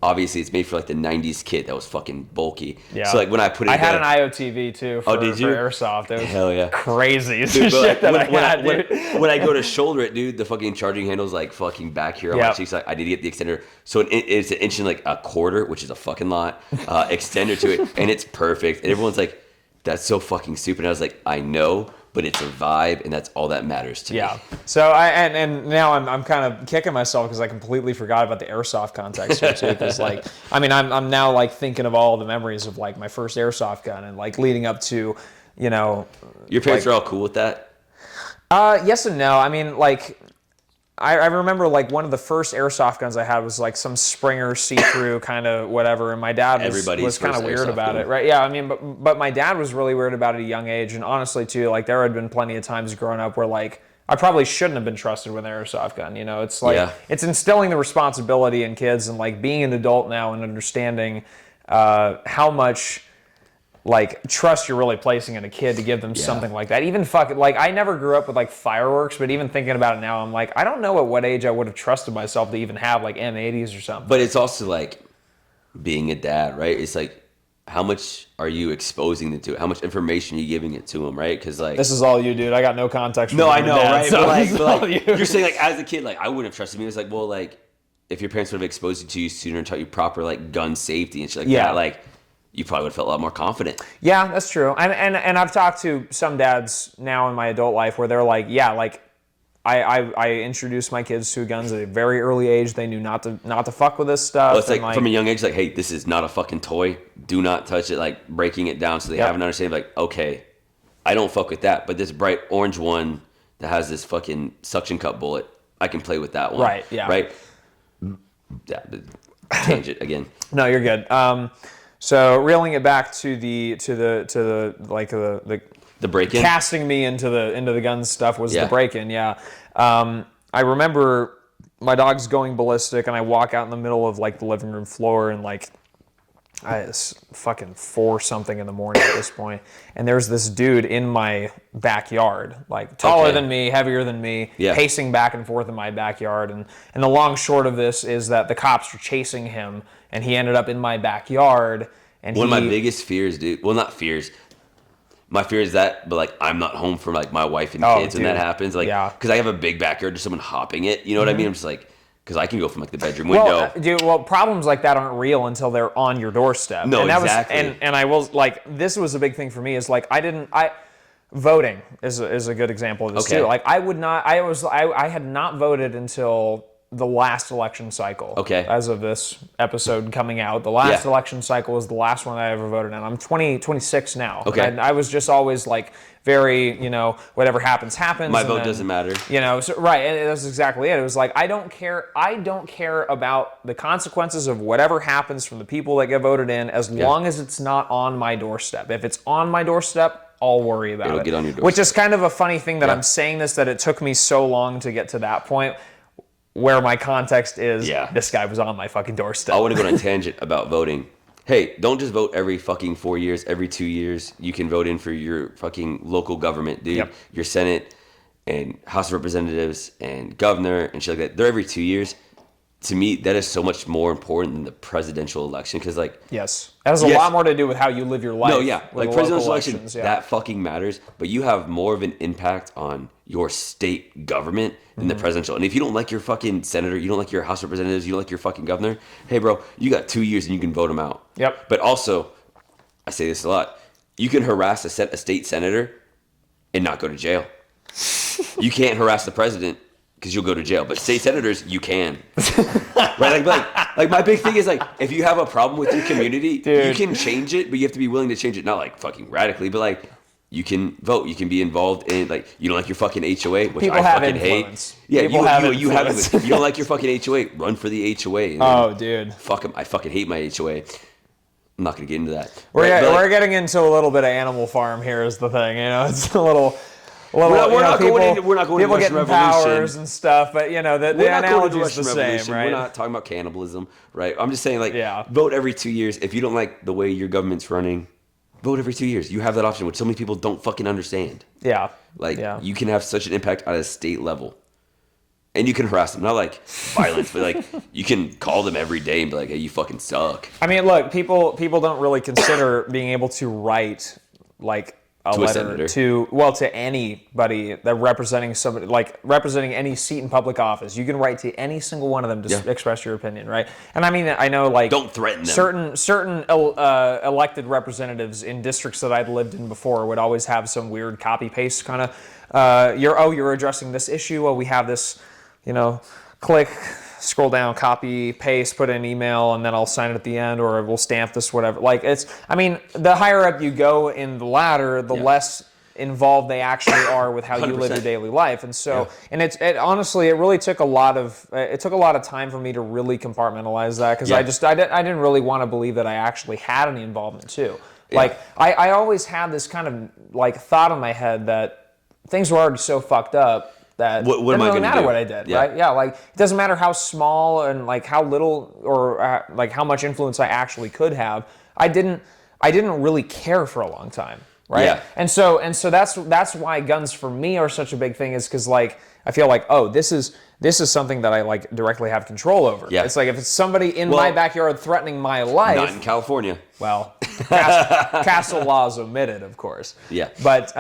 [SPEAKER 2] obviously it's made for like the 90s kit that was fucking bulky.
[SPEAKER 3] Yeah.
[SPEAKER 2] So like when I put it
[SPEAKER 3] I had an IOTV too for airsoft. It was
[SPEAKER 2] Hell yeah.
[SPEAKER 3] crazy.
[SPEAKER 2] Dude, when I go to shoulder it, dude, the fucking charging handle's like fucking back here on my cheek. So I need to get the extender. So it's an inch and like a quarter, which is a fucking lot, extender to it. And it's perfect. And everyone's like, that's so fucking stupid. And I was like, I know, but it's a vibe, and that's all that matters to me.
[SPEAKER 3] Yeah. So and now I'm kind of kicking myself because I completely forgot about the airsoft context here too. Because like, I mean, I'm now like thinking of all the memories of like my first airsoft gun and like leading up to,
[SPEAKER 2] Your parents are all cool with that?
[SPEAKER 3] Yes and no. I mean, like, I remember like one of the first airsoft guns I had was like some Springer see-through kind of whatever, and my dad was kind of weird about it, right? Yeah, I mean, but my dad was really weird about it at a young age, and honestly too, like there had been plenty of times growing up where like I probably shouldn't have been trusted with an airsoft gun. It's like it's instilling the responsibility in kids, and like being an adult now and understanding how much like trust you're really placing in a kid to give them something like that. Even like I never grew up with like fireworks, but even thinking about it now, I'm like, I don't know at what age I would have trusted myself to even have like M80s or something.
[SPEAKER 2] But it's also like being a dad, right? It's like, how much are you exposing them to it? How much information are you giving it to them, right? Because like
[SPEAKER 3] this is all you, dude. I got no context.
[SPEAKER 2] No, I know,
[SPEAKER 3] dad,
[SPEAKER 2] right?
[SPEAKER 3] So
[SPEAKER 2] but like you're saying, like as a kid, like I wouldn't have trusted me. It's like, well, like if your parents would have exposed you to you sooner and taught you proper like gun safety and shit like that, like you probably would have felt a lot more confident. Yeah,
[SPEAKER 3] that's true. And I've talked to some dads now in my adult life where they're like, yeah, like I introduced my kids to guns at a very early age. They knew not to fuck with this stuff.
[SPEAKER 2] Well, it's like from a young age, like, hey, this is not a fucking toy. Do not touch it. Like breaking it down so they have an understanding. Like, okay, I don't fuck with that, but this bright orange one that has this fucking suction cup bullet, I can play with that one.
[SPEAKER 3] Right. Yeah.
[SPEAKER 2] Right. Yeah. Tangent again.
[SPEAKER 3] No, you're good. So reeling it back to the
[SPEAKER 2] break-in,
[SPEAKER 3] casting me into the gun stuff was the break-in. Yeah. I remember my dog's going ballistic, and I walk out in the middle of like the living room floor, and like it's fucking 4 something in the morning at this point, and there's this dude in my backyard, like taller than me, heavier than me, pacing back and forth in my backyard, and the long short of this is that the cops were chasing him, and he ended up in my backyard. And
[SPEAKER 2] one of my biggest fears, dude. Well, not fears. My fear is that, but like I'm not home for like my wife and kids when that happens, like because I have a big backyard, there's someone hopping it. You know what I mean? I'm just like. Because I can go from like the bedroom window.
[SPEAKER 3] Well, problems like that aren't real until they're on your doorstep.
[SPEAKER 2] No,
[SPEAKER 3] and that
[SPEAKER 2] exactly.
[SPEAKER 3] And I will like this was a big thing for me is like voting is a good example of this too. Like I had not voted until the last election cycle. As of this episode coming out, the last election cycle was the last one I ever voted in. I'm 26 now. And I was just always like very, whatever happens.
[SPEAKER 2] My vote doesn't matter.
[SPEAKER 3] So, right. And that's exactly it. It was like, I don't care about the consequences of whatever happens from the people that get voted in as long as it's not on my doorstep. If it's on my doorstep, I'll worry about
[SPEAKER 2] It'll
[SPEAKER 3] it.
[SPEAKER 2] Get on your doorstep.
[SPEAKER 3] Which is kind of a funny thing that I'm saying this, that it took me so long to get to that point where my context is this guy was on my fucking doorstep.
[SPEAKER 2] I want to go on a tangent about voting. Hey, don't just vote every fucking 4 years, every 2 years. You can vote in for your fucking local government, dude. Your Senate and House of Representatives and governor and shit like that. They're every 2 years. To me, that is so much more important than the presidential election because, like...
[SPEAKER 3] Yes. That has a lot more to do with how you live your life.
[SPEAKER 2] No, yeah. Like, presidential election, that fucking matters. But you have more of an impact on your state government than the presidential. And if you don't like your fucking senator, you don't like your House of Representatives, you don't like your fucking governor, hey, bro, you got 2 years and you can vote them out. But also, I say this a lot, you can harass a state senator and not go to jail. You can't harass the president because you'll go to jail. But state senators, you can. Right? Like my big thing is like, if you have a problem with your community, you can change it, but you have to be willing to change it. Not like fucking radically, but like you can vote. You can be involved in like, you don't like your fucking HOA, which I fucking hate. Yeah, you have it. If you don't like your fucking HOA, run for the HOA.
[SPEAKER 3] Oh, dude.
[SPEAKER 2] Fuck 'em. I fucking hate my HOA. I'm not going to get into that.
[SPEAKER 3] We're getting into a little bit of Animal Farm here is the thing. It's a little...
[SPEAKER 2] We're not going into
[SPEAKER 3] people getting
[SPEAKER 2] Revolution.
[SPEAKER 3] Powers and stuff, but the analogy is the same, right?
[SPEAKER 2] We're not talking about cannibalism, right? I'm just saying, like, vote every 2 years. If you don't like the way your government's running, vote every 2 years. You have that option, which so many people don't fucking understand. You can have such an impact at a state level, and you can harass them, not like violence, but like you can call them every day and be like, "Hey, you fucking suck."
[SPEAKER 3] I mean, look, people don't really consider being able to write like a letter to anybody that representing somebody, like representing any seat in public office. You can write to any single one of them to express your opinion, right? And I mean, I know like
[SPEAKER 2] don't threaten them.
[SPEAKER 3] Certain elected representatives in districts that I'd lived in before would always have some weird copy paste kind of. You're addressing this issue. Well, we have this, click. Scroll down, copy, paste, put in an email, and then I'll sign it at the end, or we'll stamp this, whatever. Like the higher up you go in the ladder, the less involved they actually are with how 100%. You live your daily life. And so, and it honestly, it really took a lot of time for me to really compartmentalize that because I didn't really want to believe that I actually had any involvement too. Like I always had this kind of like thought in my head that things were already so fucked up that
[SPEAKER 2] what am I going to do? It doesn't
[SPEAKER 3] matter what I did, right? Yeah, like it doesn't matter how small and like how little or like how much influence I actually could have. I didn't really care for a long time, right?
[SPEAKER 2] Yeah.
[SPEAKER 3] And so that's why guns for me are such a big thing is because like I feel like this is something that I like directly have control over.
[SPEAKER 2] Yeah.
[SPEAKER 3] It's like if it's somebody in my backyard threatening my life.
[SPEAKER 2] Not in California.
[SPEAKER 3] Well, castle laws omitted, of course.
[SPEAKER 2] Yeah.
[SPEAKER 3] But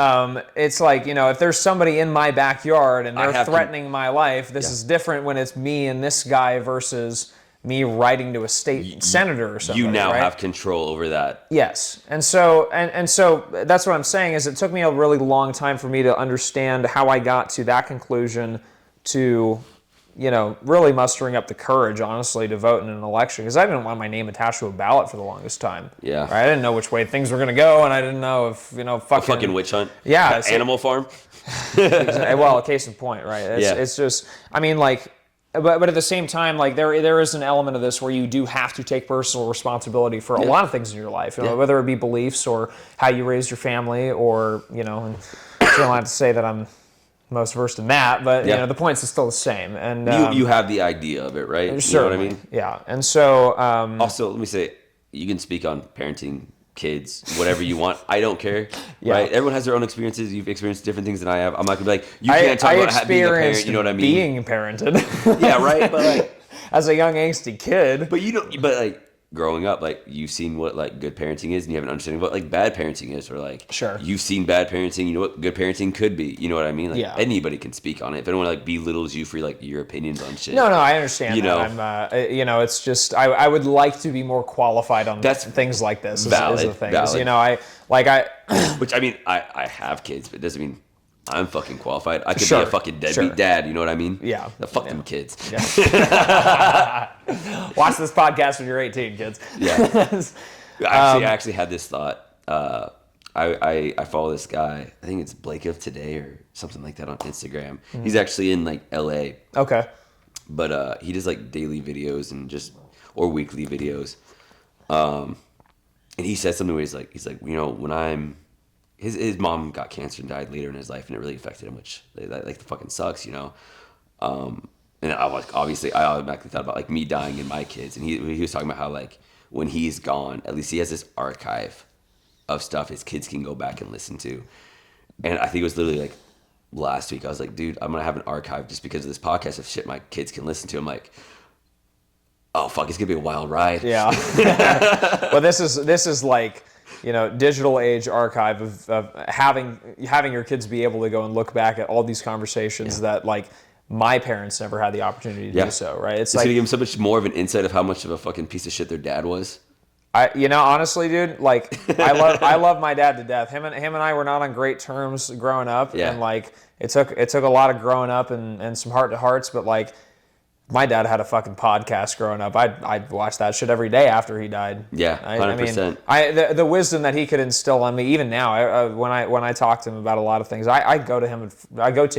[SPEAKER 3] it's like, if there's somebody in my backyard and they're threatening my life, this is different when it's me and this guy versus me writing to a state senator or something.
[SPEAKER 2] You now have control over that.
[SPEAKER 3] Yes. And so that's what I'm saying is it took me a really long time for me to understand how I got to that conclusion to, really mustering up the courage, honestly, to vote in an election, because I didn't want my name attached to a ballot for the longest time.
[SPEAKER 2] Yeah.
[SPEAKER 3] Right? I didn't know which way things were going to go, and I didn't know if,
[SPEAKER 2] A fucking witch hunt.
[SPEAKER 3] Yeah.
[SPEAKER 2] Animal farm.
[SPEAKER 3] Well, a case in point, right? It's just, I mean, like, but at the same time, like, there is an element of this where you do have to take personal responsibility for a lot of things in your life, whether it be beliefs or how you raised your family, or, and I don't have to say that I'm most versed in that, but the point's still the same. And
[SPEAKER 2] you have the idea of it, right?
[SPEAKER 3] Certainly,
[SPEAKER 2] you know what I mean?
[SPEAKER 3] Yeah. And so
[SPEAKER 2] also, let me say, you can speak on parenting kids, whatever you want. I don't care, right? Everyone has their own experiences. You've experienced different things than I have. I'm not gonna be like, you can't talk about being a parent. You know what I mean?
[SPEAKER 3] Being parented.
[SPEAKER 2] Yeah, right. But like,
[SPEAKER 3] as a young angsty kid.
[SPEAKER 2] But like, growing up, like, you've seen what like good parenting is, and you have an understanding of what like bad parenting is, or like,
[SPEAKER 3] sure,
[SPEAKER 2] you've seen bad parenting. You know what good parenting could be. You know what I mean? Like, anybody can speak on it. If anyone like belittles you for like your opinions on shit.
[SPEAKER 3] No, I understand. That. I'm, it's just I would like to be more qualified on things like this.
[SPEAKER 2] Valid.
[SPEAKER 3] Is the thing.
[SPEAKER 2] Valid.
[SPEAKER 3] Which
[SPEAKER 2] I mean, I have kids, but it doesn't mean I'm fucking qualified. I could be a fucking deadbeat dad. You know what I mean?
[SPEAKER 3] Yeah.
[SPEAKER 2] Fuck them kids.
[SPEAKER 3] Yeah. Watch this podcast when you're 18, kids.
[SPEAKER 2] Yeah. I actually had this thought. I follow this guy. I think it's Blake of Today or something like that on Instagram. Mm-hmm. He's actually in like LA.
[SPEAKER 3] Okay.
[SPEAKER 2] But he does like daily videos or weekly videos. And he said something where he's like, when his mom got cancer and died later in his life, and it really affected him, which like fucking sucks, And I was I automatically thought about like me dying and my kids, and he was talking about how like when he's gone, at least he has this archive of stuff his kids can go back and listen to. And I think it was literally like last week, I was like, dude, I'm gonna have an archive just because of this podcast of shit my kids can listen to. I'm like, oh fuck, it's gonna be a wild ride.
[SPEAKER 3] Yeah. Well, this is like, digital age archive of having your kids be able to go and look back at all these conversations that like my parents never had the opportunity to do so, right? It's like,
[SPEAKER 2] gonna give them so much more of an insight of how much of a fucking piece of shit their dad was.
[SPEAKER 3] Honestly, dude, like I love my dad to death. Him and I were not on great terms growing up, and like it took a lot of growing up and some heart to hearts, but like, my dad had a fucking podcast growing up. I'd watch that shit every day after he died.
[SPEAKER 2] Yeah, 100%.
[SPEAKER 3] I mean, the wisdom that he could instill on me, even now, when I talk to him about a lot of things, I go to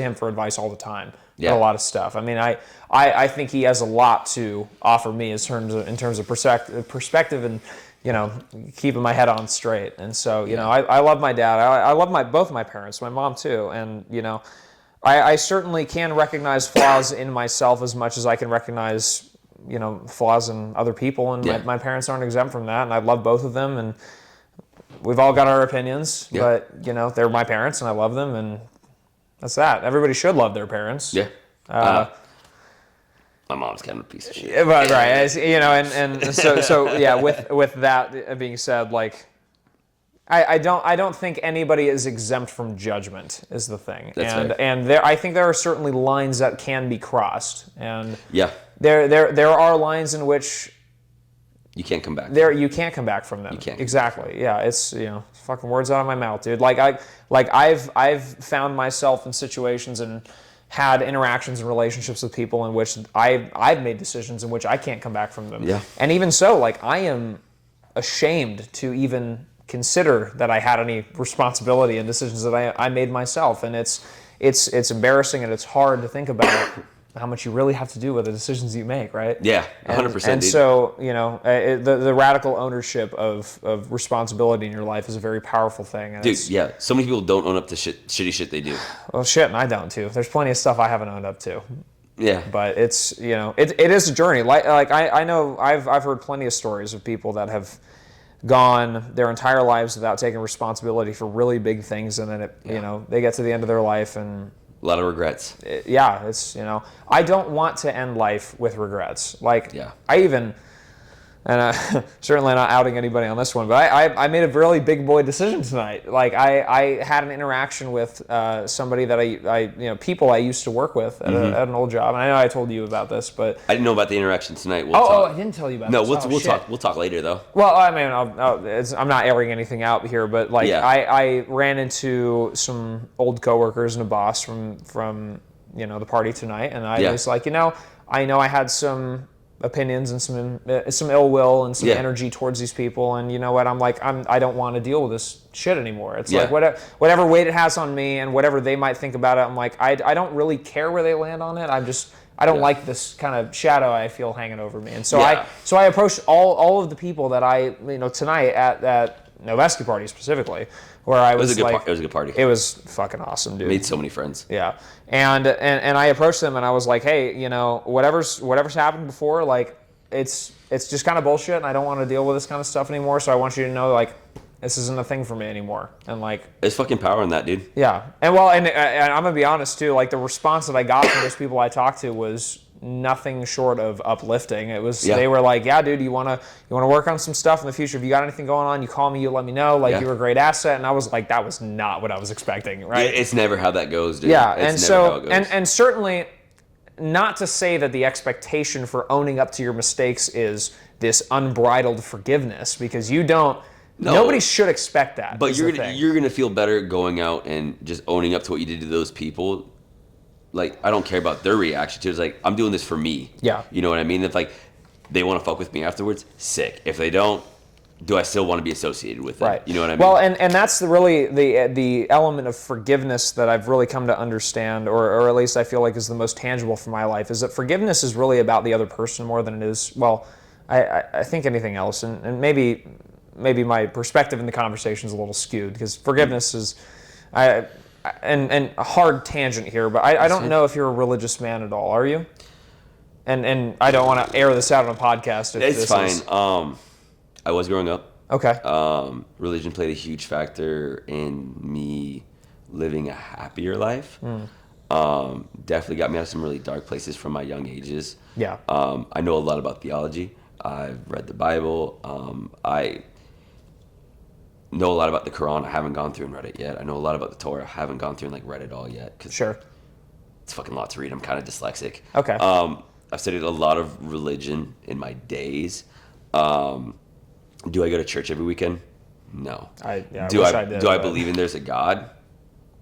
[SPEAKER 3] him for advice all the time.
[SPEAKER 2] Yeah.
[SPEAKER 3] On a lot of stuff. I mean, I think he has a lot to offer me in terms of perspective and keeping my head on straight. And so I love my dad. I love both my parents, my mom too, and I certainly can recognize flaws in myself as much as I can recognize, flaws in other people, and my parents aren't exempt from that, and I love both of them, and we've all got our opinions, but, they're my parents, and I love them, and that's that. Everybody should love their parents.
[SPEAKER 2] Yeah. My mom's kind of a piece of shit.
[SPEAKER 3] Right, and so yeah, with that being said, like, I don't think anybody is exempt from judgment is the thing.
[SPEAKER 2] That's right.
[SPEAKER 3] And I think there are certainly lines that can be crossed. And there are lines in which
[SPEAKER 2] you can't come back.
[SPEAKER 3] You can't come back from them.
[SPEAKER 2] You can't.
[SPEAKER 3] Exactly. Yeah, it's fucking words out of my mouth, dude. I've found myself in situations and had interactions and relationships with people in which I've made decisions in which I can't come back from them.
[SPEAKER 2] Yeah.
[SPEAKER 3] And even so, like, I am ashamed to even consider that I had any responsibility in decisions that I made myself, and it's embarrassing, and it's hard to think about how much you really have to do with the decisions you make, right?
[SPEAKER 2] Yeah, 100%.
[SPEAKER 3] And so the radical ownership of responsibility in your life is a very powerful thing. And
[SPEAKER 2] dude, yeah, so many people don't own up to shitty shit they do.
[SPEAKER 3] Well, shit, and I don't too. There's plenty of stuff I haven't owned up to.
[SPEAKER 2] Yeah,
[SPEAKER 3] but it's it is a journey. Like I know I've heard plenty of stories of people that have gone their entire lives without taking responsibility for really big things, and then they get to the end of their life and
[SPEAKER 2] a lot of regrets.
[SPEAKER 3] It's I don't want to end life with regrets. Like, I even, and certainly not outing anybody on this one, but I made a really big boy decision tonight. Like, I had an interaction with somebody that people I used to work with at an old job, and I know I told you about this, but
[SPEAKER 2] I didn't know about the interaction tonight.
[SPEAKER 3] I didn't tell you about this.
[SPEAKER 2] No, we'll talk. We'll talk later though.
[SPEAKER 3] Well, I mean, I'm not airing anything out here, but I ran into some old coworkers and a boss from the party tonight, and I
[SPEAKER 2] Yeah.
[SPEAKER 3] was like, I know I had some opinions and some ill will and some
[SPEAKER 2] Yeah.
[SPEAKER 3] energy towards these people, and you know what, I don't want to deal with this shit anymore. It's
[SPEAKER 2] Yeah.
[SPEAKER 3] like whatever weight it has on me and whatever they might think about it, I'm like, I don't really care where they land on it. I don't like this kind of shadow I feel hanging over me. And so I approached all of the people that tonight at that Noveski party specifically, where I was
[SPEAKER 2] it was a good party.
[SPEAKER 3] It was fucking awesome, dude.
[SPEAKER 2] Made so many friends.
[SPEAKER 3] Yeah. And I approached them and I was like, hey, whatever's happened before, like it's just kind of bullshit, and I don't want to deal with this kind of stuff anymore. So I want you to know, like, this isn't a thing for me anymore. And like,
[SPEAKER 2] there's fucking power in that, dude.
[SPEAKER 3] yeah. And well, and I'm gonna be honest too. Like, the response that I got from those people I talked to was nothing short of uplifting. It was They were like, yeah, dude, you wanna work on some stuff in the future. If you got anything going on, you call me, you let me know. Like, you're a great asset. And I was like, that was not what I was expecting, right?
[SPEAKER 2] It's never how that goes, dude.
[SPEAKER 3] Yeah.
[SPEAKER 2] It's
[SPEAKER 3] And
[SPEAKER 2] never how
[SPEAKER 3] so
[SPEAKER 2] it goes.
[SPEAKER 3] and certainly not to say that the expectation for owning up to your mistakes is this unbridled forgiveness, because you don't.
[SPEAKER 2] No.
[SPEAKER 3] Nobody should expect that.
[SPEAKER 2] But you're gonna feel better going out and just owning up to what you did to those people. Like, I don't care about their reaction to it. It's like, I'm doing this for me.
[SPEAKER 3] Yeah.
[SPEAKER 2] You know what I mean? If like they want to fuck with me afterwards, sick. If they don't, do I still want to be associated with them?
[SPEAKER 3] Right.
[SPEAKER 2] You know what I mean?
[SPEAKER 3] Well, and that's really the element of forgiveness that I've really come to understand, or at least I feel like is the most tangible for my life, is that forgiveness is really about the other person more than it is, well, I think anything else. And maybe my perspective in the conversation is a little skewed, because forgiveness is, and a hard tangent here, but I don't know if you're a religious man at all. Are you? And I don't want to air this out on a podcast.
[SPEAKER 2] It's fine. I was growing up.
[SPEAKER 3] Okay.
[SPEAKER 2] Religion played a huge factor in me living a happier life. Definitely got me out of some really dark places from my young ages.
[SPEAKER 3] Yeah.
[SPEAKER 2] I know a lot about theology. I've read the Bible. I know a lot about the Quran. I haven't gone through and read it yet. I know a lot about the Torah. I haven't gone through and like read it all yet.
[SPEAKER 3] Sure.
[SPEAKER 2] It's fucking a lot to read. I'm kind of dyslexic.
[SPEAKER 3] Okay.
[SPEAKER 2] I've studied a lot of religion in my days. Do I go to church every weekend? No.
[SPEAKER 3] I wish I did.
[SPEAKER 2] Do I believe in there's a God?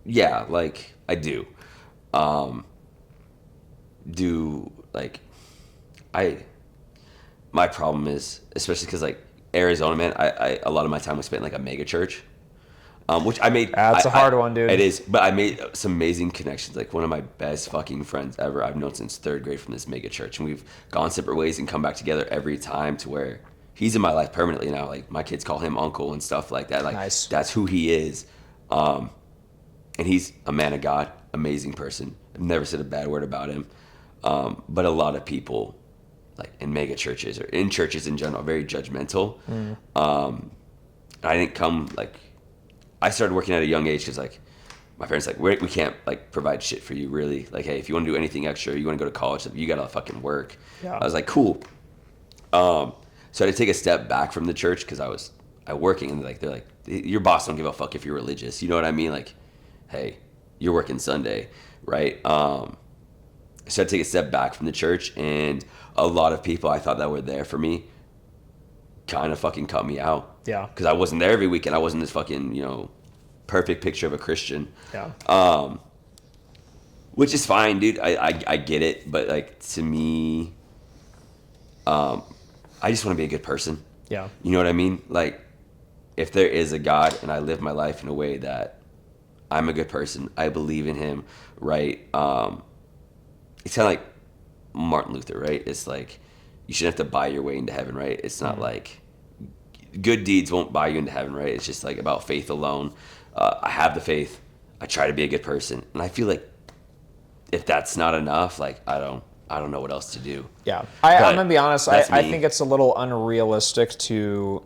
[SPEAKER 2] Yeah, like I do. My problem is, especially because like Arizona, man, I a lot of my time was spent in like a mega church, which I made.
[SPEAKER 3] That's a hard one, dude.
[SPEAKER 2] It is, but I made some amazing connections. Like one of my best fucking friends ever I've known since third grade from this mega church, and we've gone separate ways and come back together every time, to where he's in my life permanently now. Like my kids call him uncle and stuff like that. Like
[SPEAKER 3] nice.
[SPEAKER 2] That's who he is. And he's a man of God, amazing person. I've never said a bad word about him. But a lot of people, like in mega churches or in churches in general, are very judgmental. I didn't come, like, I started working at a young age because like my parents like, we can't like provide shit for you really. Like, hey, if you want to do anything extra, you want to go to college, like, you gotta fucking work.
[SPEAKER 3] Yeah.
[SPEAKER 2] I was like, cool. So I had to take a step back from the church because I working, and like they're like, your boss don't give a fuck if you're religious. You know what I mean? Like, hey, you're working Sunday, right? So I had to take a step back from the church, and a lot of people I thought that were there for me kind of fucking cut me out.
[SPEAKER 3] Yeah.
[SPEAKER 2] Because I wasn't there every weekend. I wasn't this fucking, perfect picture of a Christian.
[SPEAKER 3] Yeah.
[SPEAKER 2] Which is fine, dude. I get it, but like to me, I just want to be a good person.
[SPEAKER 3] Yeah.
[SPEAKER 2] You know what I mean? Like, if there is a God and I live my life in a way that I'm a good person, I believe in him, right? It's kind of like Martin Luther, right? It's like, you shouldn't have to buy your way into heaven, right? It's not like good deeds won't buy you into heaven, right? It's just like about faith alone. I have the faith. I try to be a good person. And I feel like if that's not enough, like, I don't know what else to do.
[SPEAKER 3] Yeah. I'm going to be honest. I
[SPEAKER 2] me.
[SPEAKER 3] think it's a little unrealistic to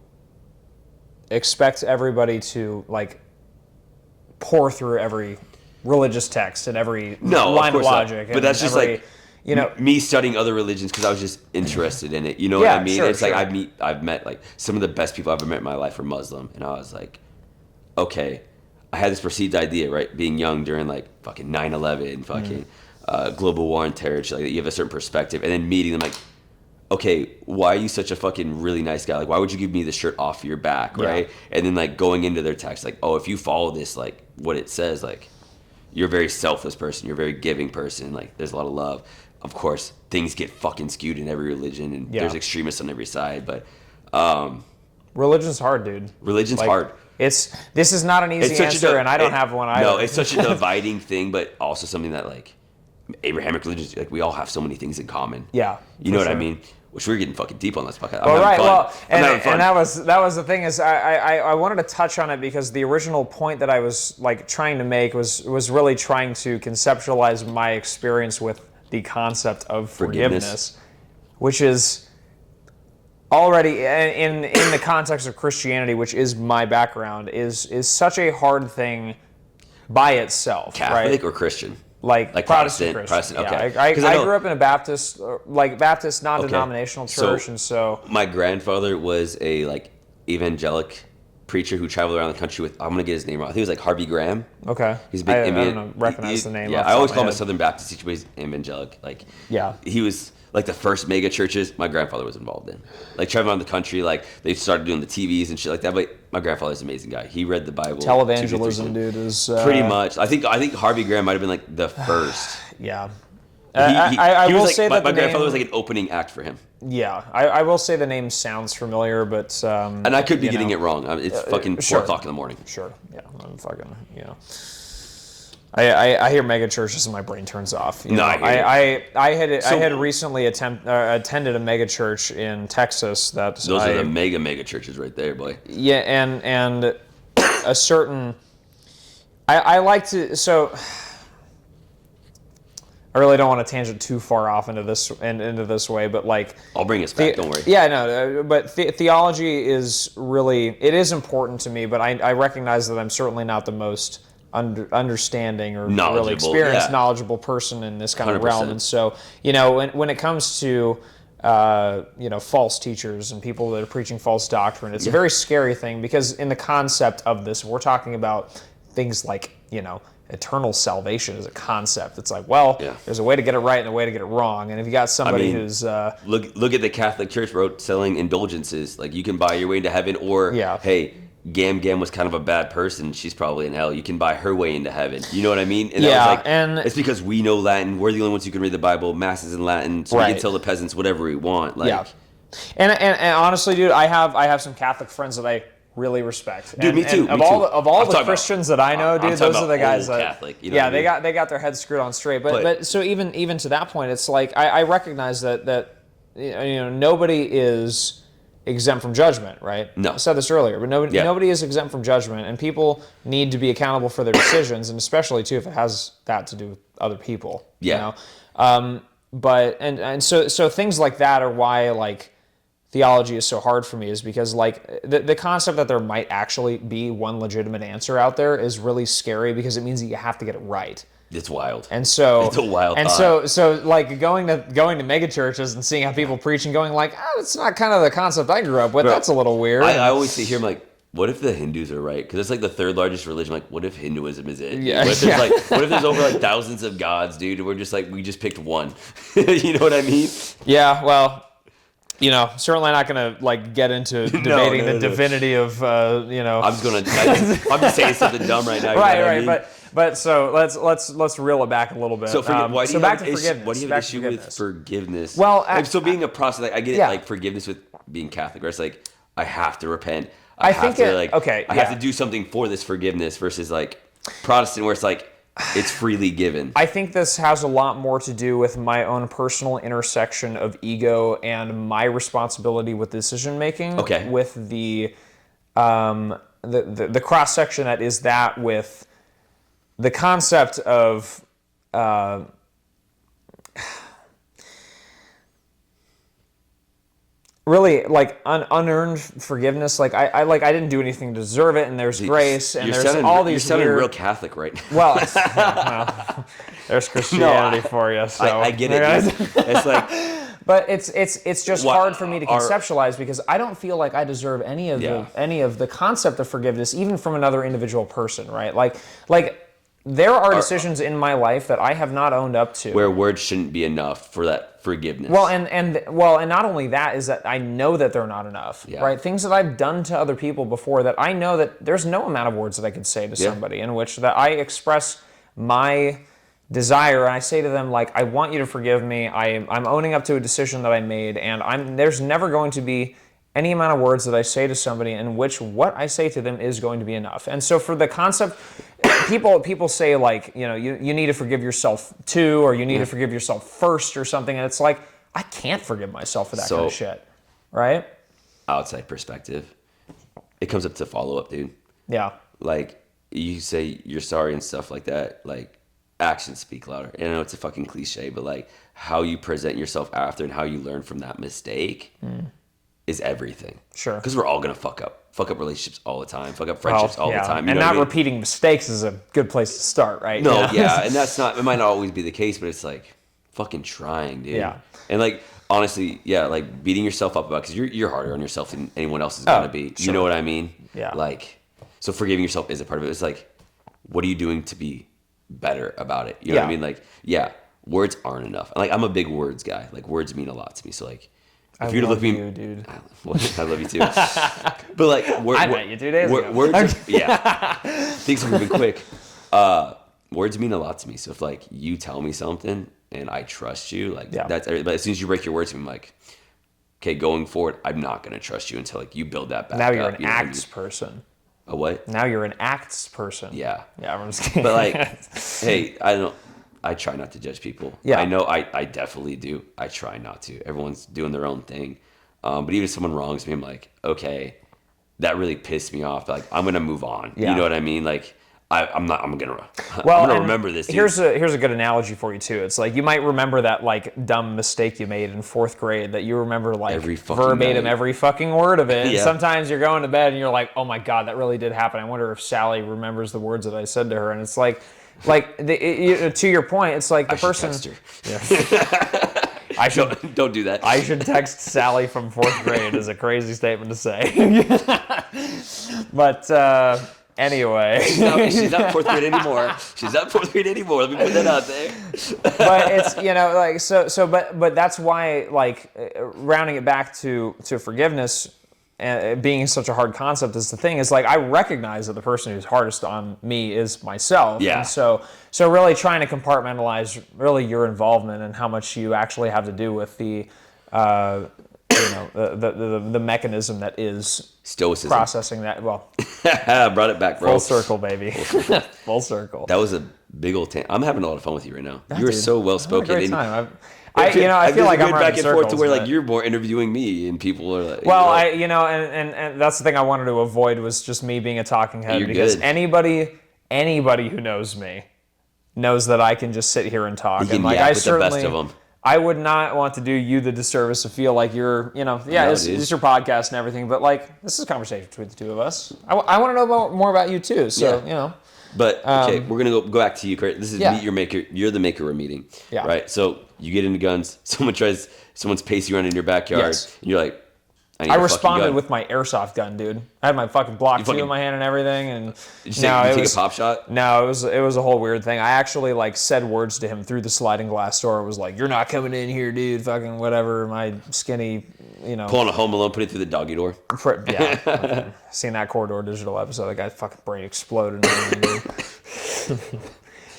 [SPEAKER 3] expect everybody to like pour through every religious text and every line of logic.
[SPEAKER 2] But that's just
[SPEAKER 3] every,
[SPEAKER 2] like, me studying other religions because I was just interested in it. You know what I mean?
[SPEAKER 3] Sure,
[SPEAKER 2] it's
[SPEAKER 3] sure.
[SPEAKER 2] like I've met like some of the best people I've ever met in my life are Muslim, and I was like, okay, I had this perceived idea, right? Being young during like fucking 9/11, fucking global war and terror, shit like that. You have a certain perspective, and then meeting them, like, okay, why are you such a fucking really nice guy? Like, why would you give me the shirt off your back, right? And then like going into their text, like, oh, if you follow this, like what it says, like you're a very selfless person. You're a very giving person. Like, there's a lot of love. Of course, things get fucking skewed in every religion, and there's extremists on every side. But
[SPEAKER 3] religion's hard, dude.
[SPEAKER 2] Religion's hard.
[SPEAKER 3] This is not an easy answer, and I don't have one either.
[SPEAKER 2] No, it's such a dividing thing, but also something that, like, Abrahamic religions, like, we all have so many things in common.
[SPEAKER 3] Yeah,
[SPEAKER 2] you know what I mean. Which we're getting fucking deep on this podcast.
[SPEAKER 3] Well, right. Well, and that was the thing is I wanted to touch on it because the original point that I was like trying to make was really trying to conceptualize my experience with the concept of forgiveness, which is already in the context of Christianity, which is my background, is such a hard thing by itself.
[SPEAKER 2] Catholic
[SPEAKER 3] right?
[SPEAKER 2] or Christian?
[SPEAKER 3] Like Protestant.
[SPEAKER 2] Okay.
[SPEAKER 3] Yeah, I grew up in a Baptist non-denominational church, and so
[SPEAKER 2] my grandfather was a like evangelic preacher who traveled around the country with, I'm gonna get his name wrong, I think it was like Harvey Graham.
[SPEAKER 3] Okay.
[SPEAKER 2] He's a big
[SPEAKER 3] I don't recognize the name.
[SPEAKER 2] Yeah, I always call him a Southern Baptist, but he's evangelic. Like,
[SPEAKER 3] yeah,
[SPEAKER 2] he was like the first mega churches my grandfather was involved in. Like, traveling around the country, like they started doing the TVs and shit like that. But my grandfather's an amazing guy. He read the Bible.
[SPEAKER 3] Televangelism, dude, is
[SPEAKER 2] pretty much. I think Harvey Graham might have been like the first.
[SPEAKER 3] Yeah.
[SPEAKER 2] I
[SPEAKER 3] will
[SPEAKER 2] like,
[SPEAKER 3] say that
[SPEAKER 2] my grandfather was like an opening act for him.
[SPEAKER 3] Yeah, I will say the name sounds familiar, but
[SPEAKER 2] and I could be getting it wrong. It's fucking 4 o'clock in the morning.
[SPEAKER 3] Sure, yeah, I'm fucking, you know. I hear mega churches and my brain turns off. I had recently attended a mega church in Texas that
[SPEAKER 2] those are the mega churches right there, boy.
[SPEAKER 3] Yeah, and a certain I like to so. I really don't want to tangent too far off into this way, but like
[SPEAKER 2] I'll bring us back. Don't worry.
[SPEAKER 3] Yeah, no, but theology is really important to me, but I recognize that I'm certainly not the most understanding or really experienced, knowledgeable person in this kind of 100%. Realm, and so when it comes to false teachers and people that are preaching false doctrine, it's a very scary thing because in the concept of this, we're talking about things like eternal salvation as a concept. It's like, there's a way to get it right and a way to get it wrong. And if you got somebody who's
[SPEAKER 2] look at the Catholic Church wrote selling indulgences, like you can buy your way into heaven, or hey, Gam was kind of a bad person, she's probably in hell, you can buy her way into heaven. You know what I mean? And that was like, and it's because we know Latin, we're the only ones who can read the Bible, Mass is in Latin, so we can tell the peasants whatever we want. Like,
[SPEAKER 3] and honestly, dude, I have some Catholic friends that I really respect.
[SPEAKER 2] Dude, me too.
[SPEAKER 3] Of all the Christians that I know, dude, those are the guys that
[SPEAKER 2] Catholic, they
[SPEAKER 3] got their heads screwed on straight. But so even to that point, it's like I recognize that nobody is exempt from judgment, right?
[SPEAKER 2] No.
[SPEAKER 3] I said this earlier, but nobody is exempt from judgment, and people need to be accountable for their decisions, and especially too if it has that to do with other people.
[SPEAKER 2] Yeah.
[SPEAKER 3] But so things like that are why like theology is so hard for me, is because like the concept that there might actually be one legitimate answer out there is really scary because it means that you have to get it right.
[SPEAKER 2] It's wild.
[SPEAKER 3] And so
[SPEAKER 2] it's a wild
[SPEAKER 3] and
[SPEAKER 2] thought.
[SPEAKER 3] so like going to mega churches and seeing how people preach and going like, it's not kind of the concept I grew up with. Bro, that's a little weird.
[SPEAKER 2] I always sit here, I'm like, what if the Hindus are right? Because it's like the third largest religion. Like, what if Hinduism is it?
[SPEAKER 3] Yeah.
[SPEAKER 2] What if there's over like thousands of gods, dude? And we're just like, we just picked one. You know what I mean?
[SPEAKER 3] Yeah. Well, certainly not going to like get into debating the divinity of I'm
[SPEAKER 2] just saying something dumb right now.
[SPEAKER 3] Right. But so let's reel it back a little bit.
[SPEAKER 2] So
[SPEAKER 3] back to forgiveness.
[SPEAKER 2] What do you have an issue with forgiveness?
[SPEAKER 3] Well,
[SPEAKER 2] so being a Protestant, I get it. Like forgiveness with being Catholic, where it's like I have to repent. I have to do something for this forgiveness versus like Protestant, where it's like it's freely given.
[SPEAKER 3] I think this has a lot more to do with my own personal intersection of ego and my responsibility with decision making.
[SPEAKER 2] Okay.
[SPEAKER 3] With the cross section that is that with the concept of really like unearned forgiveness. Like I didn't do anything to deserve it, and there's grace, and there's all these.
[SPEAKER 2] You're sounding real Catholic right now.
[SPEAKER 3] Well, there's Christianity for you. So
[SPEAKER 2] I get it. It's like,
[SPEAKER 3] but it's just hard for me to conceptualize because I don't feel like I deserve any of the concept of forgiveness, even from another individual person, right? Like there are decisions in my life that I have not owned up to,
[SPEAKER 2] where words shouldn't be enough for that forgiveness.
[SPEAKER 3] Well, and not only that is that I know that they're not enough, right? Things that I've done to other people before that I know that there's no amount of words that I could say to somebody in which that I express my desire, and I say to them, like, I want you to forgive me. I'm owning up to a decision that I made, and there's never going to be any amount of words that I say to somebody in which what I say to them is going to be enough. And so for the concept, people say, like, you know, you need to forgive yourself too, or you need to forgive yourself first or something, and it's like, I can't forgive myself for that kind of shit, right?
[SPEAKER 2] Outside perspective, it comes up to follow-up, dude.
[SPEAKER 3] Yeah.
[SPEAKER 2] Like, you say you're sorry and stuff like that, like, actions speak louder. And I know it's a fucking cliche, but like how you present yourself after and how you learn from that mistake is everything.
[SPEAKER 3] Sure.
[SPEAKER 2] Because we're all gonna fuck up relationships all the time, fuck up friendships all the time. You
[SPEAKER 3] and
[SPEAKER 2] know
[SPEAKER 3] not
[SPEAKER 2] what I mean?
[SPEAKER 3] repeating mistakes is a good place to start, right?
[SPEAKER 2] No,
[SPEAKER 3] You know?
[SPEAKER 2] yeah, and it might not always be the case, but it's like fucking trying, dude.
[SPEAKER 3] Yeah.
[SPEAKER 2] And like honestly, yeah, like beating yourself up about, because you're harder on yourself than anyone else is gonna be.
[SPEAKER 3] Sure.
[SPEAKER 2] You know what I mean?
[SPEAKER 3] Yeah.
[SPEAKER 2] Like, so forgiving yourself is a part of it. It's like, what are you doing to be better about it? You know what I mean? Like, yeah, words aren't enough. Like, I'm a big words guy. Like, words mean a lot to me. So like, if you're looking,
[SPEAKER 3] you, dude.
[SPEAKER 2] I love you too. But like,
[SPEAKER 3] I met you 2 days ago.
[SPEAKER 2] Words, yeah, things are moving quick. Words mean a lot to me. So if like you tell me something and I trust you, like that's. But as soon as you break your words to me, I'm like, okay, going forward, I'm not gonna trust you until like you build that back.
[SPEAKER 3] Now you're
[SPEAKER 2] up,
[SPEAKER 3] an acts person.
[SPEAKER 2] A what?
[SPEAKER 3] Now you're an acts person.
[SPEAKER 2] Yeah.
[SPEAKER 3] Yeah, I'm just kidding.
[SPEAKER 2] But like, hey, I try not to judge people.
[SPEAKER 3] Yeah.
[SPEAKER 2] I know I definitely do. I try not to. Everyone's doing their own thing. But even if someone wrongs me, I'm like, okay, that really pissed me off. Like, I'm gonna move on.
[SPEAKER 3] Yeah.
[SPEAKER 2] You know what I mean? Like, I'm gonna remember this. Dude.
[SPEAKER 3] Here's a good analogy for you too. It's like you might remember that like dumb mistake you made in 4th grade that you remember like
[SPEAKER 2] every fucking
[SPEAKER 3] verbatim
[SPEAKER 2] night.
[SPEAKER 3] every fucking word of it. And
[SPEAKER 2] Yeah.
[SPEAKER 3] sometimes you're going to bed and you're like, oh my god, that really did happen. I wonder if Sally remembers the words that I said to her. And it's like to your point, it's like the person.
[SPEAKER 2] Text her.
[SPEAKER 3] I should
[SPEAKER 2] don't do that.
[SPEAKER 3] I should text Sally from 4th grade is a crazy statement to say. But anyway.
[SPEAKER 2] She's not 4th grade anymore. She's not 4th grade anymore. Let me put that out there.
[SPEAKER 3] But it's, you know, like, but that's why, like, rounding it back to forgiveness being such a hard concept is the thing, is like, I recognize that the person who's hardest on me is myself.
[SPEAKER 2] Yeah.
[SPEAKER 3] And so really trying to compartmentalize really your involvement and how much you actually have to do with the, the mechanism that is
[SPEAKER 2] Stoicism.
[SPEAKER 3] processing that. Well,
[SPEAKER 2] brought it back, bro.
[SPEAKER 3] full circle, baby. Full circle.
[SPEAKER 2] That was a big old I'm having a lot of fun with you right now.
[SPEAKER 3] Yeah,
[SPEAKER 2] you are
[SPEAKER 3] dude.
[SPEAKER 2] so well spoken.
[SPEAKER 3] Great time. I feel like I'm
[SPEAKER 2] back and forth to where
[SPEAKER 3] but...
[SPEAKER 2] like you're more interviewing me and people are like.
[SPEAKER 3] Well, and that's the thing I wanted to avoid was just me being a talking head, because
[SPEAKER 2] good.
[SPEAKER 3] anybody who knows me knows that I can just sit here and talk.
[SPEAKER 2] You
[SPEAKER 3] and
[SPEAKER 2] can
[SPEAKER 3] like
[SPEAKER 2] yap
[SPEAKER 3] I
[SPEAKER 2] with the
[SPEAKER 3] certainly,
[SPEAKER 2] best of them.
[SPEAKER 3] I would not want to do you the disservice to feel like you're, it's your podcast and everything, but like this is a conversation between the two of us. I want to know more about you too. So
[SPEAKER 2] But okay, we're gonna go back to you, Kurt. This is
[SPEAKER 3] Yeah.
[SPEAKER 2] Meet Your Maker. You're the maker we're meeting.
[SPEAKER 3] Yeah.
[SPEAKER 2] Right. So you get into guns. Someone's pacing around in your backyard.
[SPEAKER 3] Yes.
[SPEAKER 2] And you're like,
[SPEAKER 3] I responded with my airsoft gun, dude. I had my fucking Block 2 in my hand and everything, and
[SPEAKER 2] Did you take a pop shot?
[SPEAKER 3] No, it was a whole weird thing. I actually like said words to him through the sliding glass door. It was like, "You're not coming in here, dude." Fucking whatever. My skinny,
[SPEAKER 2] Pulling a Home Alone, put it through the doggy door.
[SPEAKER 3] Yeah. Seen that Corridor Digital episode? That guy's fucking brain exploded.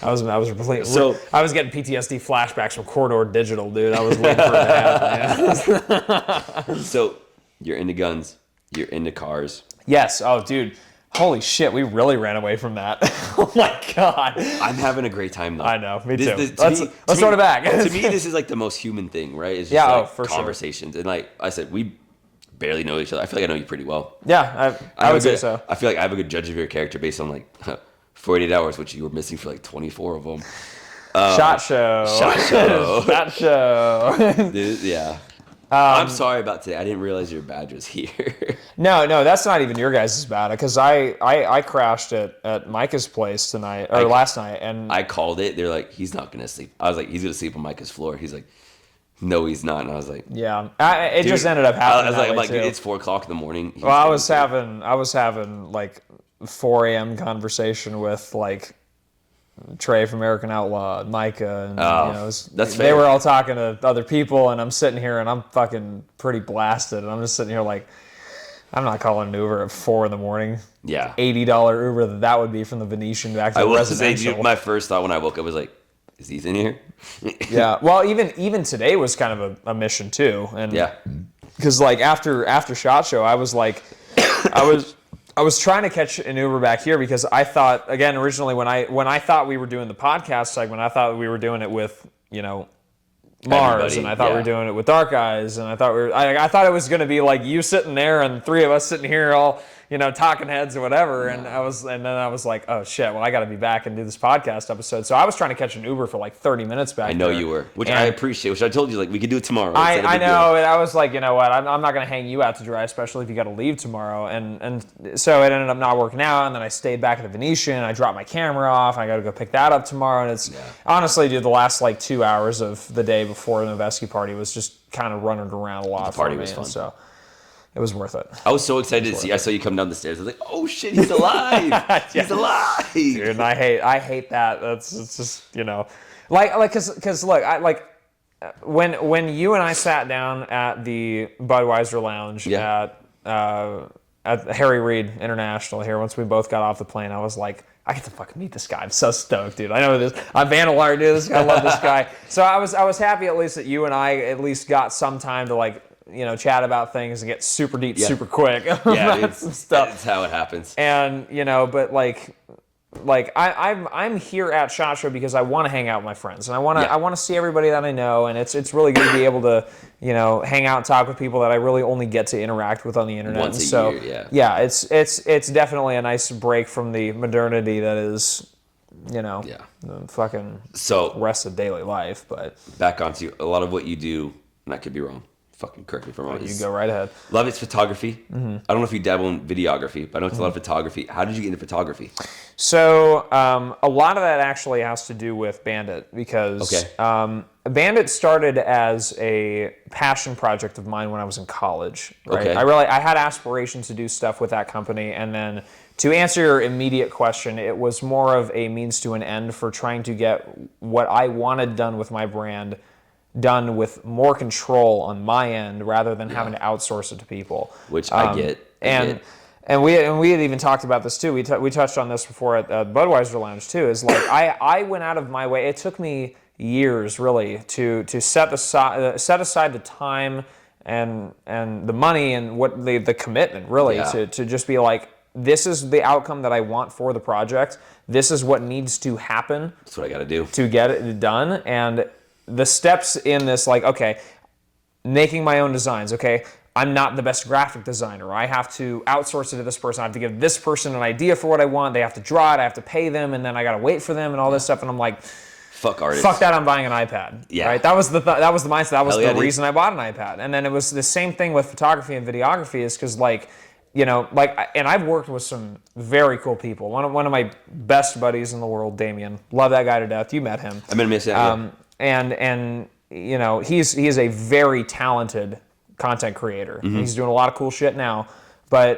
[SPEAKER 3] I was getting PTSD flashbacks from Corridor Digital, dude. I was waiting for it to happen, man.
[SPEAKER 2] So you're into guns. You're into cars.
[SPEAKER 3] Yes. Oh, dude. Holy shit, we really ran away from that. Oh my god.
[SPEAKER 2] I'm having a great time though.
[SPEAKER 3] I know, me too.
[SPEAKER 2] Let's
[SPEAKER 3] run it back.
[SPEAKER 2] To me, this is like the most human thing, right? It's just
[SPEAKER 3] for
[SPEAKER 2] conversations. Sure. And like I said, we barely know each other. I feel like I know you pretty well.
[SPEAKER 3] Yeah, I would say so.
[SPEAKER 2] I feel like I have a good judge of your character based on like 48 hours, which you were missing for like 24 of them.
[SPEAKER 3] Shot show. Shot show.
[SPEAKER 2] Dude, yeah. I'm sorry about today. I didn't realize your badge was here.
[SPEAKER 3] No, that's not even your guys' bad, because I crashed at Micah's place tonight, or last night, and
[SPEAKER 2] I called it. They're like, he's not going to sleep. I was like, he's going to sleep on Micah's floor. He's like, no, he's not. And I was like,
[SPEAKER 3] yeah. It just ended up happening.
[SPEAKER 2] I was like, dude, it's 4 o'clock in the morning.
[SPEAKER 3] Well, I was having like 4 a.m. conversation with like Trey from American Outlaw, Micah, and
[SPEAKER 2] that's fair.
[SPEAKER 3] They were all talking to other people, and I'm sitting here and I'm fucking pretty blasted, and I'm just sitting here like, I'm not calling an Uber at 4 in the morning.
[SPEAKER 2] Yeah.
[SPEAKER 3] $80 Uber that would be from the Venetian back to
[SPEAKER 2] I
[SPEAKER 3] the
[SPEAKER 2] will
[SPEAKER 3] residential.
[SPEAKER 2] say, my first thought when I woke up was like, is Ethan here?
[SPEAKER 3] Yeah. Well, even today was kind of a mission too, and
[SPEAKER 2] Yeah.
[SPEAKER 3] because like after SHOT Show, I was like, I was trying to catch an Uber back here because I thought, again, originally when I thought we were doing the podcast segment, I thought we were doing it with Mars,
[SPEAKER 2] Everybody,
[SPEAKER 3] and I thought we were doing it with Dark Eyes, and I thought it was going to be like you sitting there and three of us sitting here all talking heads or whatever, and then I was like, oh shit, well I got to be back and do this podcast episode. So I was trying to catch an Uber for like 30 minutes back.
[SPEAKER 2] I know
[SPEAKER 3] there.
[SPEAKER 2] You were, which I appreciate. Which I told you like we could do it tomorrow.
[SPEAKER 3] I know, and I was like, you know what, I'm not going to hang you out to dry, especially if you got to leave tomorrow, and so it ended up not working out, and then I stayed back at the Venetian. I dropped my camera off. I got to go pick that up tomorrow, and it's honestly, dude, the last like 2 hours of the day before the Noveski party was just kind of running around a lot.
[SPEAKER 2] The party
[SPEAKER 3] for me,
[SPEAKER 2] was fun.
[SPEAKER 3] So it was worth it.
[SPEAKER 2] I was so excited to see. I saw you come down the stairs. I was like, "Oh shit, he's alive! He's alive!"
[SPEAKER 3] Dude, and I hate that. It's just because look, I like when you and I sat down at the Budweiser Lounge at Harry Reid International here. Once we both got off the plane, I was like, I get to fucking meet this guy. I'm so stoked, dude. I know this. I'm Vandal, dude. This guy, I love this guy. So I was happy at least that you and I at least got some time to like chat about things and get super deep super quick.
[SPEAKER 2] Yeah, it's
[SPEAKER 3] some stuff.
[SPEAKER 2] That's how it happens.
[SPEAKER 3] And but like I'm here at SHOT Show because I want to hang out with my friends, and I want to see everybody that I know, and it's really good to be able to hang out and talk with people that I really only get to interact with on the internet.
[SPEAKER 2] Once a year,
[SPEAKER 3] yeah, it's definitely a nice break from the modernity that is the fucking rest of daily life. But
[SPEAKER 2] back onto a lot of what you do, and I could be wrong. Fucking correct me if I'm wrong.
[SPEAKER 3] You go right ahead.
[SPEAKER 2] A lot of it's photography. Mm-hmm. I don't know if you dabble in videography, but I know it's a lot of photography. How did you get into photography?
[SPEAKER 3] So a lot of that actually has to do with Bandit because Bandit started as a passion project of mine when I was in college. Right?
[SPEAKER 2] Okay.
[SPEAKER 3] I had aspirations to do stuff with that company, and then to answer your immediate question, it was more of a means to an end for trying to get what I wanted done with my brand done with more control on my end rather than having to outsource it to people.
[SPEAKER 2] Which I get.
[SPEAKER 3] And we had even talked about this too. We touched on this before at Budweiser Lounge too. Is like I went out of my way. It took me years really to set aside the time and the money and what the commitment really to just be like, this is the outcome that I want for the project. This is what needs to happen.
[SPEAKER 2] That's what I got to do
[SPEAKER 3] to get it done. And the steps in this, like, okay, making my own designs, okay, I'm not the best graphic designer. I have to outsource it to this person. I have to give this person an idea for what I want. They have to draw it. I have to pay them, and then I got to wait for them and all this stuff. And I'm like,
[SPEAKER 2] fuck artists.
[SPEAKER 3] Fuck that, I'm buying an iPad. Yeah. Right? That was the mindset. That was the reason I bought an iPad. And then it was the same thing with photography and videography is because, like, and I've worked with some very cool people. One of my best buddies in the world, Damien. Love that guy to death. You met him.
[SPEAKER 2] I met him yesterday.
[SPEAKER 3] And he is a very talented content creator. Mm-hmm. He's doing a lot of cool shit now. But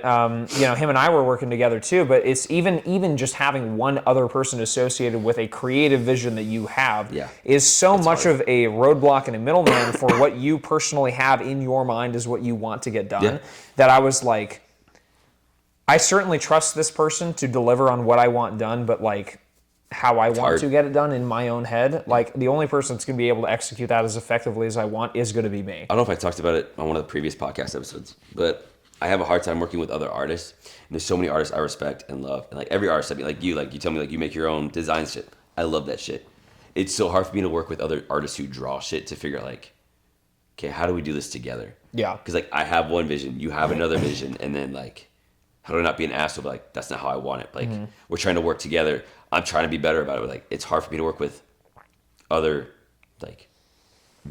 [SPEAKER 3] him and I were working together too. But it's even just having one other person associated with a creative vision that you have is so much of a roadblock and a middleman for what you personally have in your mind is what you want to get done. That I was like, I certainly trust this person to deliver on what I want done, but like how I want to get it done in my own head, like the only person that's going to be able to execute that as effectively as I want is going to be me.
[SPEAKER 2] I don't know if I talked about it on one of the previous podcast episodes, but I have a hard time working with other artists. And there's so many artists I respect and love. And like every artist, I mean, like you tell me like you make your own design shit. I love that shit. It's so hard for me to work with other artists who draw shit to figure out like, okay, how do we do this together? Yeah. Because like I have one vision, you have another vision, and then like, how do I not be an asshole? But like, that's not how I want it. Like, we're trying to work together. I'm trying to be better about it. But like, it's hard for me to work with other like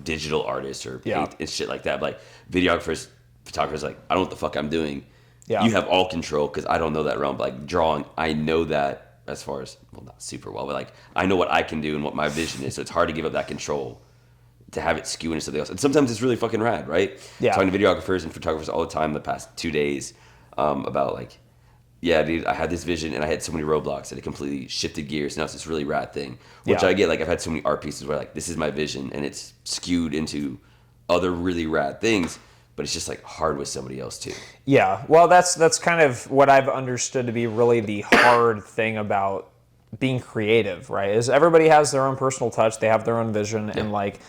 [SPEAKER 2] digital artists or paint and shit like that. But, like videographers, photographers, like I don't know what the fuck I'm doing. Yeah. You have all control because I don't know that realm. But like drawing, I know that as far as, well, not super well, but like I know what I can do and what my vision is. So it's hard to give up that control to have it skew into something else. And sometimes it's really fucking rad, right? Yeah. Talking to videographers and photographers all the time the past 2 days about like, yeah, dude, I had this vision and I had so many roadblocks that it completely shifted gears. Now it's this really rad thing, which I get. Like I've had so many art pieces where like this is my vision and it's skewed into other really rad things. but it's just like hard with somebody else too.
[SPEAKER 3] Yeah, well, that's kind of what I've understood to be really the hard thing about being creative, right? Is everybody has their own personal touch, they have their own vision, and like,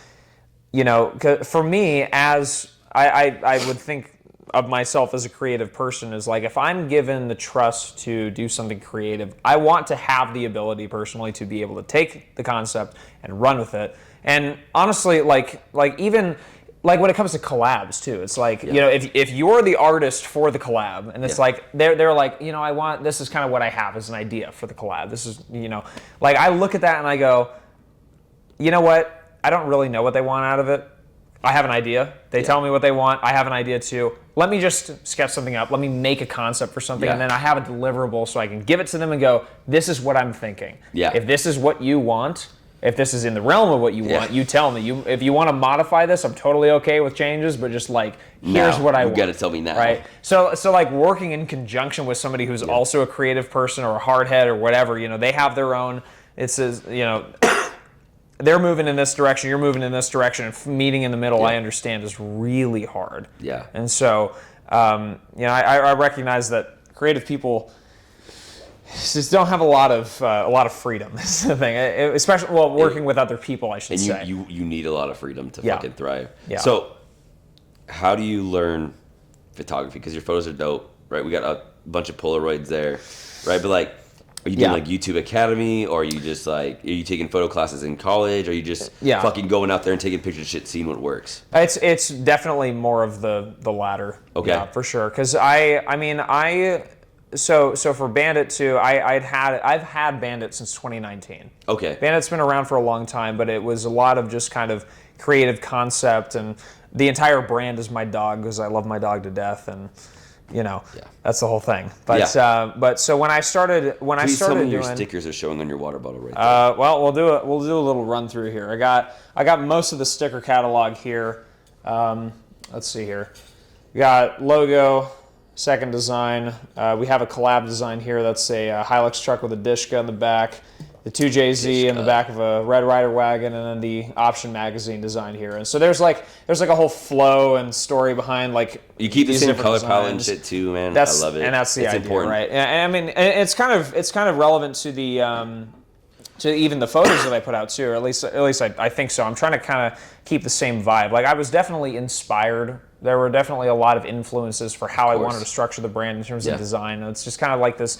[SPEAKER 3] you know, for me, as I would think of myself as a creative person, is like if I'm given the trust to do something creative, I want to have the ability personally to be able to take the concept and run with it. And honestly, like even like when it comes to collabs too, it's like, you know, if you're the artist for the collab, and it's like they're like, you know, this is kind of what I have as an idea for the collab. This is, you know, like I look at that and I go, you know what? I don't really know what they want out of it. I have an idea. They tell me what they want. I have an idea too. Let me just sketch something up. Let me make a concept for something, and then I have a deliverable so I can give it to them and go, this is what I'm thinking. If this is what you want, if this is in the realm of what you want, you tell me. If you want to modify this, I'm totally okay with changes, but just like, here's what I want.
[SPEAKER 2] You got to tell me now.
[SPEAKER 3] Right? So like working in conjunction with somebody who's also a creative person or a hardhead or whatever, you know, they have their own, it says, you know, they're moving in this direction, you're moving in this direction, and meeting in the middle, I understand, is really hard. And so, you know, I recognize that creative people just don't have a lot of freedom. Is the thing, especially working with other people, I should say.
[SPEAKER 2] You need a lot of freedom to fucking thrive. So, how do you learn photography? Because your photos are dope, right? We got a bunch of Polaroids there, right? But like, are you doing like YouTube Academy, or are you just like, are you taking photo classes in college? Or are you just fucking going out there and taking pictures of shit, seeing what works?
[SPEAKER 3] It's definitely more of the latter. Okay. Yeah, for sure. Because so for Bandit too, I've had Bandit since 2019.
[SPEAKER 2] Okay.
[SPEAKER 3] Bandit's been around for a long time, but it was a lot of just kind of creative concept, and the entire brand is my dog, because I love my dog to death, and you know, that's the whole thing. But but so when I started
[SPEAKER 2] doing, your stickers are showing on your water bottle right there.
[SPEAKER 3] Well, we'll do a little run through here. I got most of the sticker catalog here. Let's see here. We got logo, second design. We have a collab design here. That's a Hilux truck with a Dishka in the back, the 2JZ in the back of a Red Ryder wagon, and then the option magazine design here. And so there's like a whole flow and story behind, like,
[SPEAKER 2] you keep the same color palette and shit too, man. I love it.
[SPEAKER 3] And that's the idea,
[SPEAKER 2] important,
[SPEAKER 3] right? And I mean, it's kind of relevant to the to even the photos that I put out too, or at least I think so. I'm trying to kind of keep the same vibe. Like, I was definitely inspired. There were definitely a lot of influences for how I wanted to structure the brand in terms of design. And it's just kind of like this,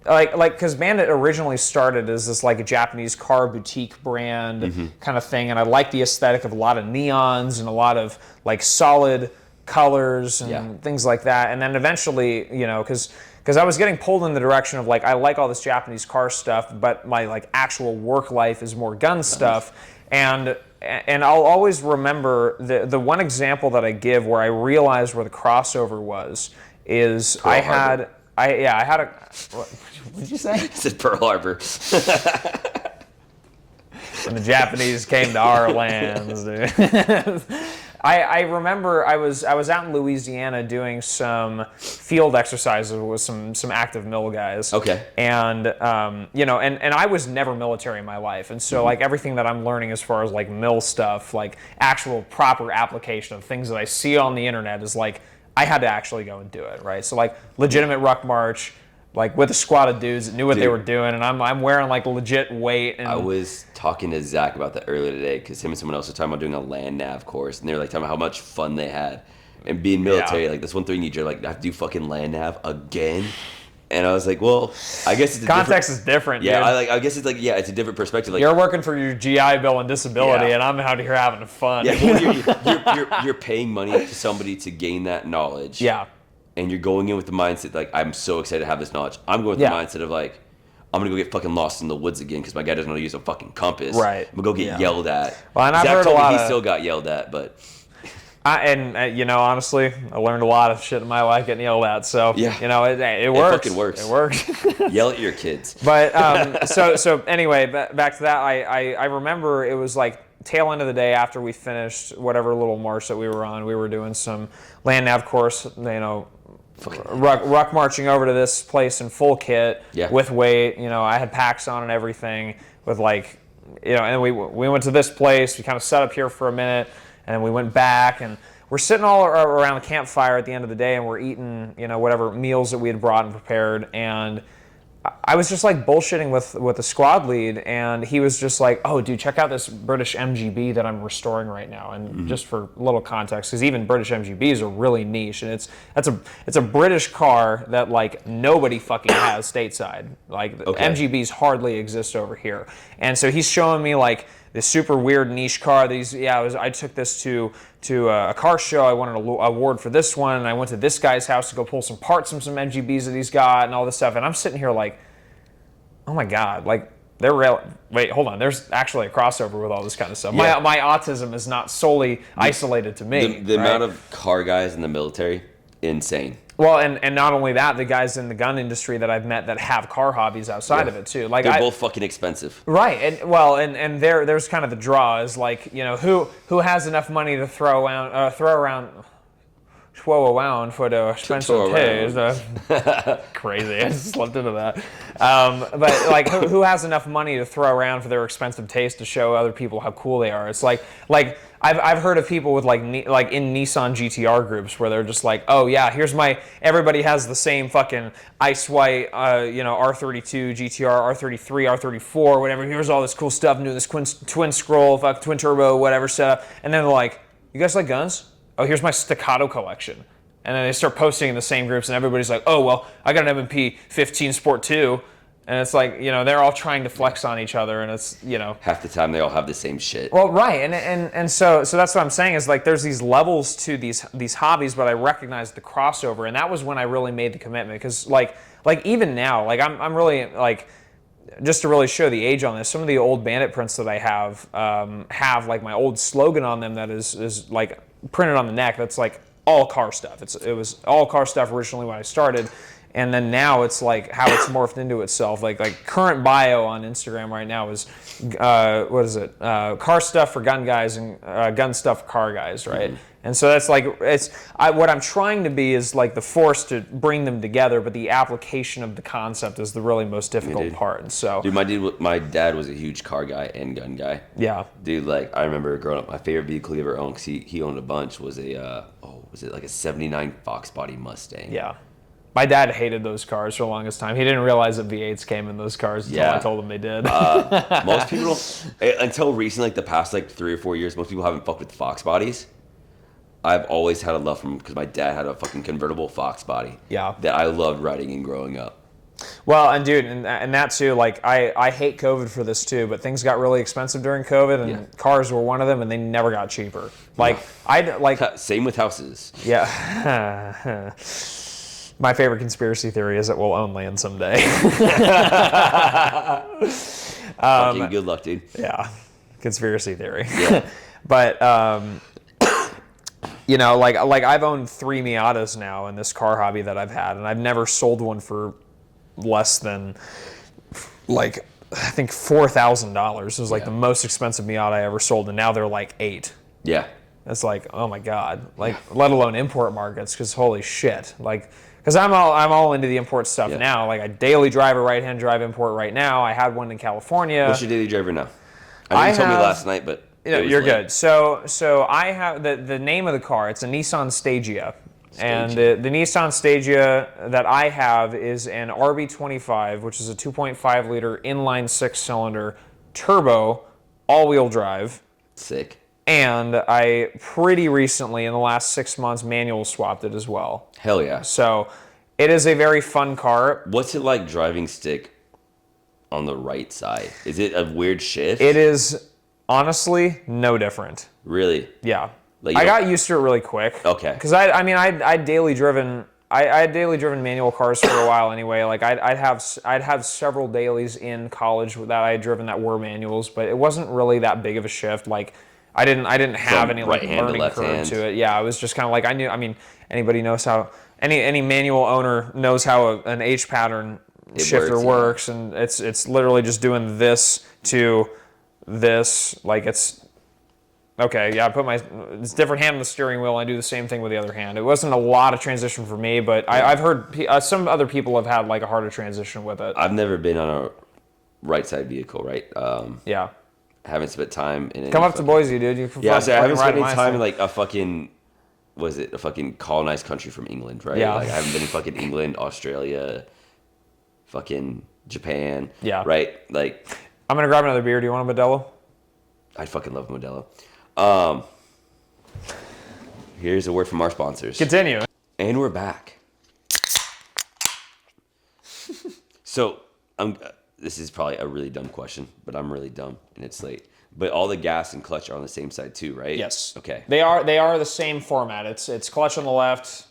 [SPEAKER 3] like because Bandit originally started as this like a Japanese car boutique brand kind of thing, and I like the aesthetic of a lot of neons and a lot of like solid colors and things like that. And then eventually, you know, because I was getting pulled in the direction of like, I like all this Japanese car stuff, but my like actual work life is more gun stuff. And I'll always remember the one example that I give where I realized where the crossover was is I had a what did you say?
[SPEAKER 2] I said Pearl Harbor.
[SPEAKER 3] When the Japanese came to our lands, dude. I remember I was out in Louisiana doing some field exercises with some active mil guys.
[SPEAKER 2] Okay.
[SPEAKER 3] And you know, and I was never military in my life, and so like everything that I'm learning as far as like mil stuff, like actual proper application of things that I see on the internet, is like I had to actually go and do it, right? So like legitimate ruck march, like with a squad of dudes that knew what they were doing, and I'm wearing like legit weight. And
[SPEAKER 2] I was talking to Zach about that earlier today, because him and someone else were talking about doing a land nav course, and they were like talking about how much fun they had, and being military, like that's one thing you do, like, I have to do fucking land nav again. And I was like, well, I guess it's
[SPEAKER 3] context is different.
[SPEAKER 2] Yeah,
[SPEAKER 3] dude.
[SPEAKER 2] I guess it's like, it's a different perspective. Like,
[SPEAKER 3] you're working for your GI Bill and disability, and I'm out here having fun.
[SPEAKER 2] Yeah, well, you're paying money to somebody to gain that knowledge.
[SPEAKER 3] Yeah.
[SPEAKER 2] And you're going in with the mindset like, I'm so excited to have this knowledge. I'm going with the mindset of like, I'm gonna go get fucking lost in the woods again because my guy doesn't know how to use a fucking compass.
[SPEAKER 3] Right.
[SPEAKER 2] I'm gonna go get yelled at.
[SPEAKER 3] Well, and I've
[SPEAKER 2] Zach
[SPEAKER 3] heard
[SPEAKER 2] told
[SPEAKER 3] a lot
[SPEAKER 2] me he still got yelled at, but.
[SPEAKER 3] You know, honestly, I learned a lot of shit in my life getting yelled at. So you know, it works.
[SPEAKER 2] It fucking works.
[SPEAKER 3] It works.
[SPEAKER 2] Yell at your kids.
[SPEAKER 3] But so anyway, back to that. I remember it was like tail end of the day after we finished whatever little march that we were on. We were doing some land nav course. You know. Ruck marching over to this place in full kit with weight. You know, I had packs on and everything with like, you know, and we went to this place. We kind of set up here for a minute, and then we went back, and we're sitting all around the campfire at the end of the day, and we're eating, whatever meals that we had brought and prepared, and I was just like bullshitting with the squad lead, and he was just like, "Oh, dude, check out this British MGB that I'm restoring right now." And just for a little context, because even British MGBs are really niche, and it's a British car that like nobody fucking has stateside. Like MGBs hardly exist over here, and so he's showing me like this super weird niche car. I took this to a car show. I won an award for this one, and I went to this guy's house to go pull some parts from some MGBs that he's got and all this stuff. And I'm sitting here like, oh my God, like they're real. Wait, hold on. There's actually a crossover with all this kind of stuff. Yeah. My autism is not solely isolated to me.
[SPEAKER 2] The amount of car guys in the military, insane.
[SPEAKER 3] Well, and not only that, the guys in the gun industry that I've met that have car hobbies outside of it too. Like
[SPEAKER 2] they're both fucking expensive.
[SPEAKER 3] Right, and there's kind of the draw is like, who has enough money to throw around for the expensive taste. Crazy, I just slipped into that. But like, who has enough money to throw around for their expensive taste to show other people how cool they are? It's like I've heard of people with like in Nissan GTR groups where they're just like, oh yeah, everybody has the same fucking ice white, R32 GTR, R33, R34, whatever. Here's all this cool stuff, and doing this twin scroll, twin turbo, whatever setup, and then they're like, you guys like guns? Oh, here's my staccato collection. And then they start posting in the same groups, and everybody's like, oh, well, I got an M&P 15 Sport 2. And it's like, they're all trying to flex on each other, and it's,
[SPEAKER 2] half the time they all have the same shit.
[SPEAKER 3] Well, right, and so that's what I'm saying is like there's these levels to these hobbies, but I recognize the crossover, and that was when I really made the commitment, because like even now, like I'm really like, just to really show the age on this, some of the old Bandit prints that I have like my old slogan on them that is like printed on the neck. That's like all car stuff. It was all car stuff originally when I started, and then now it's like how it's morphed into itself. Like current bio on Instagram right now is what is it? Car stuff for gun guys and gun stuff for car guys, right? Mm-hmm. And so that's like what I'm trying to be is like the force to bring them together, but the application of the concept is the really most difficult part. And so,
[SPEAKER 2] dude, my dad was a huge car guy and gun guy.
[SPEAKER 3] Yeah,
[SPEAKER 2] dude, like I remember growing up, my favorite vehicle he ever owned, because he owned a bunch, was was it like a '79 Fox body Mustang?
[SPEAKER 3] Yeah. My dad hated those cars for the longest time. He didn't realize that V8s came in those cars until I told him they did.
[SPEAKER 2] Most people until recently, like the past like 3 or 4 years, most people haven't fucked with Fox bodies. I've always had a love for them because my dad had a fucking convertible Fox body.
[SPEAKER 3] Yeah.
[SPEAKER 2] That I loved riding and growing up.
[SPEAKER 3] Well, and dude, and that too, like I hate COVID for this too, but things got really expensive during COVID, and cars were one of them, and they never got cheaper.
[SPEAKER 2] Same with houses.
[SPEAKER 3] Yeah. My favorite conspiracy theory is that we'll own land someday.
[SPEAKER 2] Fucking good luck, dude.
[SPEAKER 3] Yeah, conspiracy theory.
[SPEAKER 2] Yeah.
[SPEAKER 3] But like I've owned 3 Miatas now in this car hobby that I've had, and I've never sold one for less than like I think $4,000. It was like the most expensive Miata I ever sold, and now they're like 8.
[SPEAKER 2] Yeah.
[SPEAKER 3] It's like, oh my God, like let alone import markets, because holy shit, like. Because I'm all into the import stuff now. Like I daily drive a right-hand drive import right now. I had one in California.
[SPEAKER 2] What's your daily driver now? I know you told me last night, but
[SPEAKER 3] you're good. So I have the name of the car. It's a Nissan Stagea. And the Nissan Stagea that I have is an RB25, which is a 2.5 liter inline 6-cylinder turbo all-wheel drive.
[SPEAKER 2] Sick.
[SPEAKER 3] And I pretty recently, in the last 6 months, manual swapped it as well.
[SPEAKER 2] Hell yeah.
[SPEAKER 3] So it is a very fun car.
[SPEAKER 2] What's it like driving stick on the right side? Is it a weird shift?
[SPEAKER 3] It is honestly no different.
[SPEAKER 2] Really?
[SPEAKER 3] Yeah. Like I got used to it really quick.
[SPEAKER 2] Okay.
[SPEAKER 3] Because I'd daily driven. I had daily driven manual cars for a while anyway. Like I'd have several dailies in college that I had driven that were manuals, but it wasn't really that big of a shift. Like I didn't have any like learning curve to it. Yeah, it was just kind of like I knew. I mean, anybody knows how any manual owner knows how an H pattern shifter works, and it's literally just doing this to this. Like it's okay. Yeah, it's different hand on the steering wheel. I do the same thing with the other hand. It wasn't a lot of transition for me, but I've heard some other people have had like a harder transition with it.
[SPEAKER 2] I've never been on a right side vehicle, right?
[SPEAKER 3] Yeah.
[SPEAKER 2] Haven't spent time in it.
[SPEAKER 3] Come up to Boise, dude. You can
[SPEAKER 2] I haven't spent any time in like a fucking was it a fucking colonized country from England, right?
[SPEAKER 3] Yeah.
[SPEAKER 2] Like I haven't been in fucking England, Australia, fucking Japan.
[SPEAKER 3] Yeah.
[SPEAKER 2] Right? Like
[SPEAKER 3] I'm gonna grab another beer. Do you want a Modelo?
[SPEAKER 2] I fucking love Modelo. Here's a word from our sponsors.
[SPEAKER 3] Continue.
[SPEAKER 2] And we're back. So, this is probably a really dumb question, but I'm really dumb and it's late. But all the gas and clutch are on the same side too, right?
[SPEAKER 3] Yes.
[SPEAKER 2] Okay.
[SPEAKER 3] They are the same format. It's clutch on the left,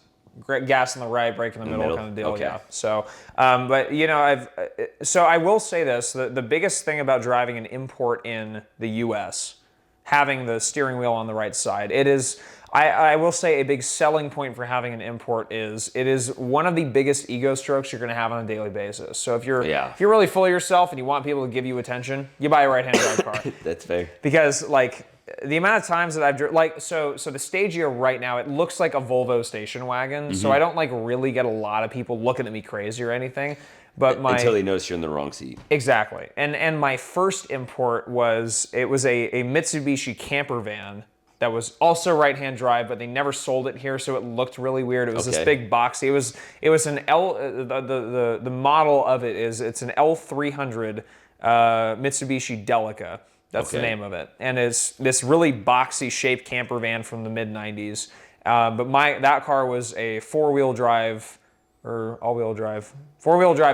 [SPEAKER 3] gas on the right, brake in the middle kind of deal.
[SPEAKER 2] Okay.
[SPEAKER 3] Yeah. So, but you know, I will say this: the biggest thing about driving an import in the U.S., having the steering wheel on the right side, it is. I will say a big selling point for having an import is it is one of the biggest ego strokes you're going to have on a daily basis. So if you're really full of yourself and you want people to give you attention, you buy a right-hand drive car.
[SPEAKER 2] That's fair.
[SPEAKER 3] Because like the amount of times that I've so the Stagea right now, it looks like a Volvo station wagon. So I don't like really get a lot of people looking at me crazy or anything. But
[SPEAKER 2] until they notice you're in the wrong seat.
[SPEAKER 3] Exactly. And my first import was a Mitsubishi camper van. That was also right-hand drive, but they never sold it here, so it looked really weird. It was this big boxy. It was an L. The model of it is it's an L300 Mitsubishi Delica. That's the name of it, and it's this really boxy shaped camper van from the mid '90s. But that car was a four-wheel drive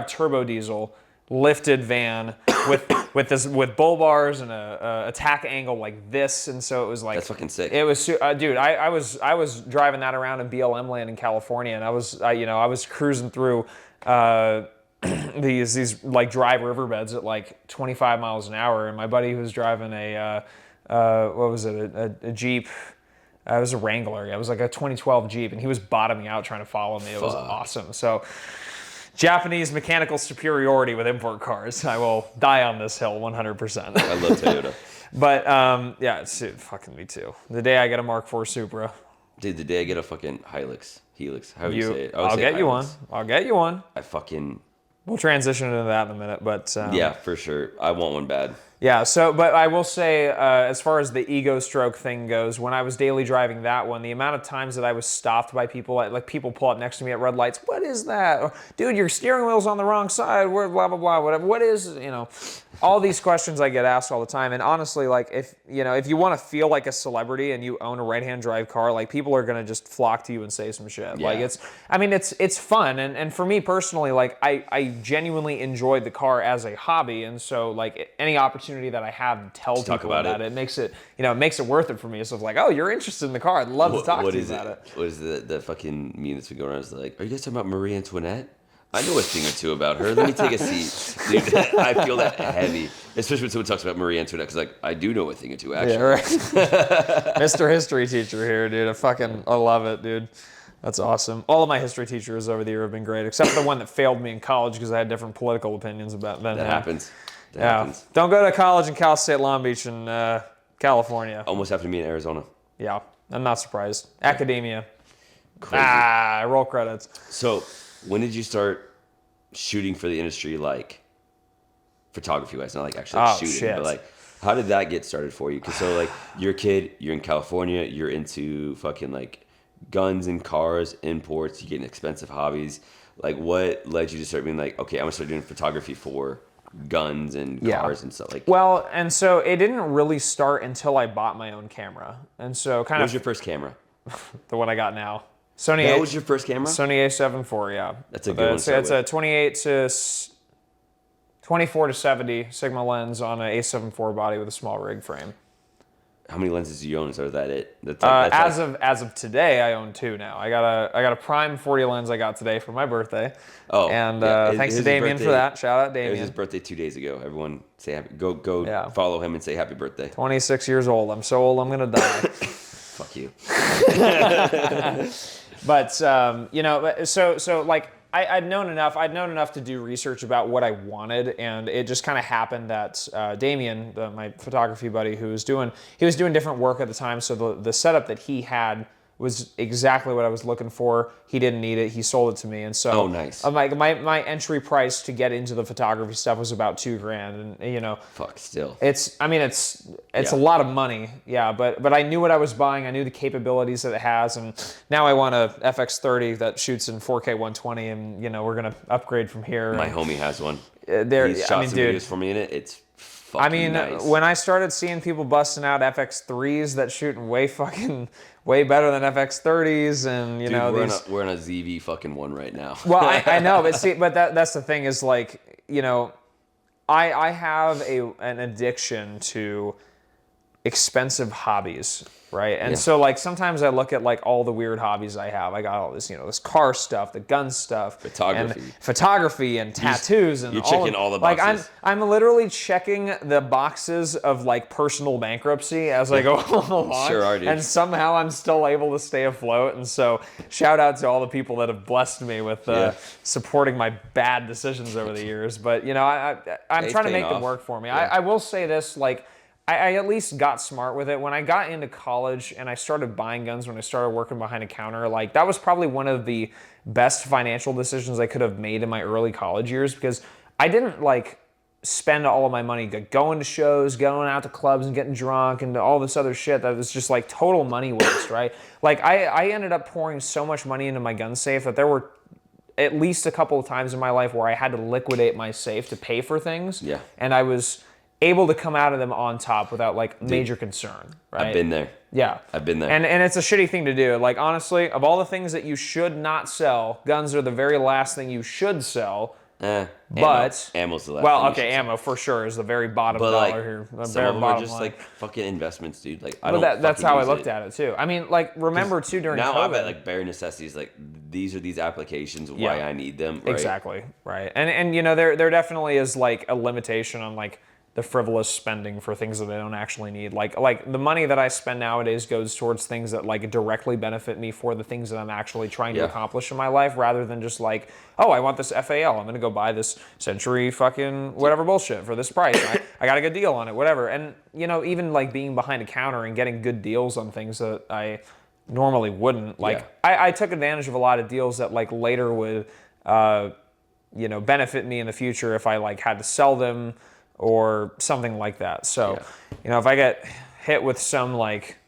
[SPEAKER 3] turbo diesel lifted van with bull bars and a attack angle like this, and so it was like
[SPEAKER 2] that's fucking sick.
[SPEAKER 3] It was, dude. I was driving that around in BLM land in California, and I was cruising through these like dry riverbeds at like 25 miles an hour, and my buddy was driving a Jeep. It was a Wrangler. It was like a 2012 Jeep, and he was bottoming out trying to follow me. It was awesome. So. Japanese mechanical superiority with import cars. I will die on this hill 100%.
[SPEAKER 2] I love Toyota.
[SPEAKER 3] But yeah, fucking me too. The day I get a Mark IV Supra.
[SPEAKER 2] Dude, the day I get a fucking Helix, how do you say it?
[SPEAKER 3] I'll get you one. I'll get you one. We'll transition into that in a minute, but
[SPEAKER 2] yeah, for sure. I want one bad.
[SPEAKER 3] Yeah, but I will say, as far as the ego stroke thing goes, when I was daily driving that one, the amount of times that I was stopped by people, like people pull up next to me at red lights, what is that? Or, dude, your steering wheel's on the wrong side, blah, blah, blah, whatever. What is, all these questions I get asked all the time. And honestly, like, if you want to feel like a celebrity and you own a right-hand drive car, like, people are going to just flock to you and say some shit. Yeah. Like, it's fun. And for me personally, like, I genuinely enjoyed the car as a hobby. And so, like, any opportunity that I have to tell people about it makes it, it makes it worth it for me. It's like, oh, you're interested in the car. I'd love to talk to you about it.
[SPEAKER 2] What is the fucking meme that's been going around? It's like, are you guys talking about Marie Antoinette? I know a thing or two about her. Let me take a seat. Dude, I feel that heavy. Especially when someone talks about Marie Antoinette, because like, I do know a thing or two, actually.
[SPEAKER 3] Yeah, right. Mr. History Teacher here, dude. I love it, dude. That's awesome. All of my history teachers over the year have been great, except for the one that failed me in college because I had different political opinions about them.
[SPEAKER 2] That happens. That happens.
[SPEAKER 3] Don't go to college in Cal State Long Beach in California.
[SPEAKER 2] Almost happened to me in Arizona.
[SPEAKER 3] Yeah, I'm not surprised. Academia.
[SPEAKER 2] Crazy.
[SPEAKER 3] Roll credits.
[SPEAKER 2] So, when did you start shooting for the industry, like photography wise, not like actually shooting, but like how did that get started for you? Because so like you're a kid, you're in California, you're into fucking like guns and cars, imports, you get expensive hobbies. Like what led you to start being like, okay, I'm gonna start doing photography for guns and cars and stuff like?
[SPEAKER 3] Well, and so it didn't really start until I bought my own camera, and so
[SPEAKER 2] What was your first camera?
[SPEAKER 3] The one I got now. Sony.
[SPEAKER 2] That was your first camera?
[SPEAKER 3] Sony A7 IV, yeah.
[SPEAKER 2] That's a good one.
[SPEAKER 3] It's a 24 to 70 Sigma lens on an A7 IV body with a small rig frame.
[SPEAKER 2] How many lenses do you own? Is that it?
[SPEAKER 3] As of today, I own two now. I got a prime 40 lens I got today for my birthday.
[SPEAKER 2] Oh,
[SPEAKER 3] and thanks to Damien for that. Shout out Damien.
[SPEAKER 2] It was his birthday 2 days ago. Everyone say happy. Go follow him and say happy birthday.
[SPEAKER 3] 26 years old. I'm so old I'm gonna die.
[SPEAKER 2] Fuck you.
[SPEAKER 3] But so like I'd known enough to do research about what I wanted, and it just kind of happened that Damien, my photography buddy, he was doing different work at the time, so the setup that he had was exactly what I was looking for. He didn't need it. He sold it to me, and so
[SPEAKER 2] nice.
[SPEAKER 3] My entry price to get into the photography stuff was about $2,000, and
[SPEAKER 2] Fuck, still.
[SPEAKER 3] it's a lot of money, yeah. But I knew what I was buying. I knew the capabilities that it has, and now I want a FX30 that shoots in 4K 120, and we're gonna upgrade from here.
[SPEAKER 2] My homie has one.
[SPEAKER 3] There,
[SPEAKER 2] He's shot some videos for me in it. It's fucking nice.
[SPEAKER 3] when I started seeing people busting out FX3s that shoot way better than FX30s, and
[SPEAKER 2] Dude, we're in a ZV fucking one right now.
[SPEAKER 3] Well, I know, but that's the thing is like, I have an addiction to expensive hobbies, right? And so like sometimes I look at like all the weird hobbies I have. I got all this, this car stuff, the gun stuff, photography and tattoos, and
[SPEAKER 2] you're checking all the
[SPEAKER 3] boxes.
[SPEAKER 2] Like
[SPEAKER 3] I'm literally checking the boxes of like personal bankruptcy as I go along.
[SPEAKER 2] Sure are, dude.
[SPEAKER 3] And somehow I'm still able to stay afloat. And so shout out to all the people that have blessed me with supporting my bad decisions over the years. But I'm trying to make them work for me.
[SPEAKER 2] Yeah.
[SPEAKER 3] I will say this, like, I at least got smart with it. When I got into college and I started buying guns, when I started working behind a counter, like that was probably one of the best financial decisions I could have made in my early college years, because I didn't like spend all of my money going to shows, going out to clubs and getting drunk and all this other shit that was just like total money waste, right? Like I ended up pouring so much money into my gun safe that there were at least a couple of times in my life where I had to liquidate my safe to pay for things.
[SPEAKER 2] Yeah.
[SPEAKER 3] And I was able to come out of them on top without like major concern, right?
[SPEAKER 2] I've been there.
[SPEAKER 3] Yeah.
[SPEAKER 2] I've been there.
[SPEAKER 3] And it's a shitty thing to do. Like, honestly, of all the things that you should not sell, guns are the very last thing you should sell. But
[SPEAKER 2] ammo's the last.
[SPEAKER 3] Well, okay, ammo for sure is the very bottom dollar here.
[SPEAKER 2] Some of them are just like fucking investments, dude. Like
[SPEAKER 3] that's how I looked at it too. I mean, like, remember too during
[SPEAKER 2] now
[SPEAKER 3] COVID,
[SPEAKER 2] I'm at like bare necessities. Like these are these applications why I need them. Right?
[SPEAKER 3] Exactly, right. And there definitely is like a limitation on like the frivolous spending for things that they don't actually need. Like the money that I spend nowadays goes towards things that like directly benefit me for the things that I'm actually trying to accomplish in my life, rather than just like, oh, I want this FAL. I'm gonna go buy this Century fucking whatever bullshit for this price. I got a good deal on it, whatever. And even like being behind a counter and getting good deals on things that I normally wouldn't. Like I took advantage of a lot of deals that like later would benefit me in the future if I like had to sell them or something like that. So, if I get hit with some like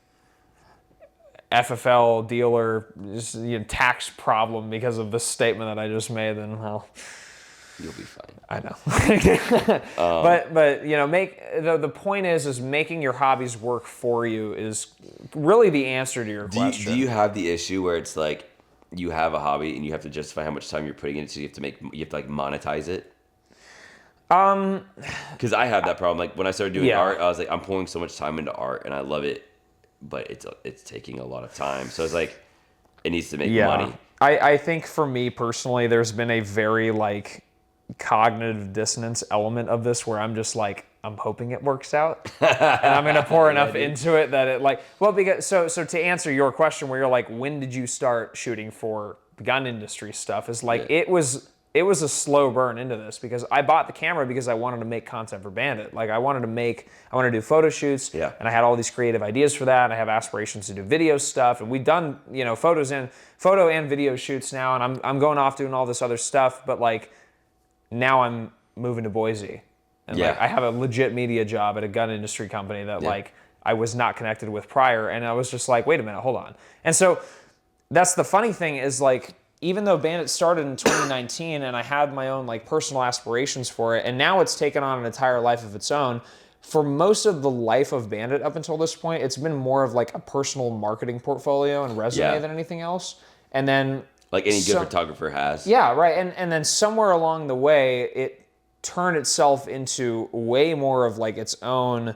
[SPEAKER 3] FFL dealer just, tax problem because of the statement that I just made, then well,
[SPEAKER 2] you'll be fine.
[SPEAKER 3] I know. But make the point is making your hobbies work for you is really the answer to your question.
[SPEAKER 2] Do you have the issue where it's like you have a hobby and you have to justify how much time you're putting into it, so you have to like monetize it? Because I had that problem. Like when I started doing art, I was like, I'm pouring so much time into art and I love it, but it's taking a lot of time. So it's like, it needs to make money.
[SPEAKER 3] I think for me personally, there's been a very like cognitive dissonance element of this where I'm just like, I'm hoping it works out, and I'm gonna pour enough into it that it like, well, because so to answer your question where you're like, when did you start shooting for gun industry stuff, is like it was a slow burn into this, because I bought the camera because I wanted to make content for Bandit. Like I wanted to do photo shoots, and I had all these creative ideas for that. And I have aspirations to do video stuff, and we've done photo and video shoots now, and I'm going off doing all this other stuff. But like now I'm moving to Boise, and like I have a legit media job at a gun industry company that like I was not connected with prior, and I was just like, wait a minute, hold on. And so that's the funny thing is like, even though Bandit started in 2019 and I had my own like personal aspirations for it, and now it's taken on an entire life of its own, for most of the life of Bandit up until this point, it's been more of like a personal marketing portfolio and resume than anything else. And then
[SPEAKER 2] like any good photographer has.
[SPEAKER 3] Yeah, right. And then somewhere along the way, it turned itself into way more of like its own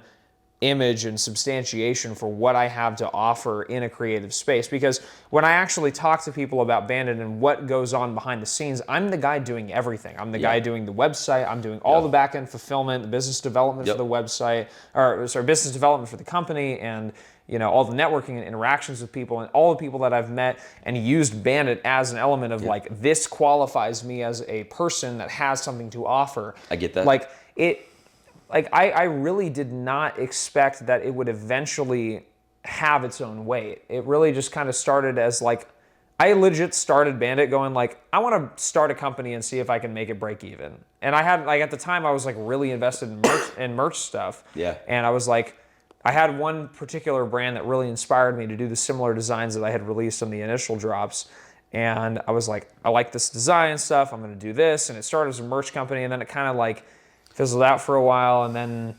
[SPEAKER 3] image and substantiation for what I have to offer in a creative space. Because when I actually talk to people about Bandit and what goes on behind the scenes, I'm the guy doing everything. I'm the guy doing the website. I'm doing all the back-end fulfillment, the business development for the website, business development for the company, and all the networking and interactions with people, and all the people that I've met and used Bandit as an element of like, this qualifies me as a person that has something to offer.
[SPEAKER 2] I get that.
[SPEAKER 3] Like I really did not expect that it would eventually have its own weight. It really just kind of started as like, I legit started Bandit going like, I want to start a company and see if I can make it break even. And I had like, at the time I was like really invested in merch stuff.
[SPEAKER 2] Yeah.
[SPEAKER 3] And I was like, I had one particular brand that really inspired me to do the similar designs that I had released on the initial drops. And I was like, I like this design stuff. I'm going to do this. And it started as a merch company. And then it kind of like fizzled out for a while. And then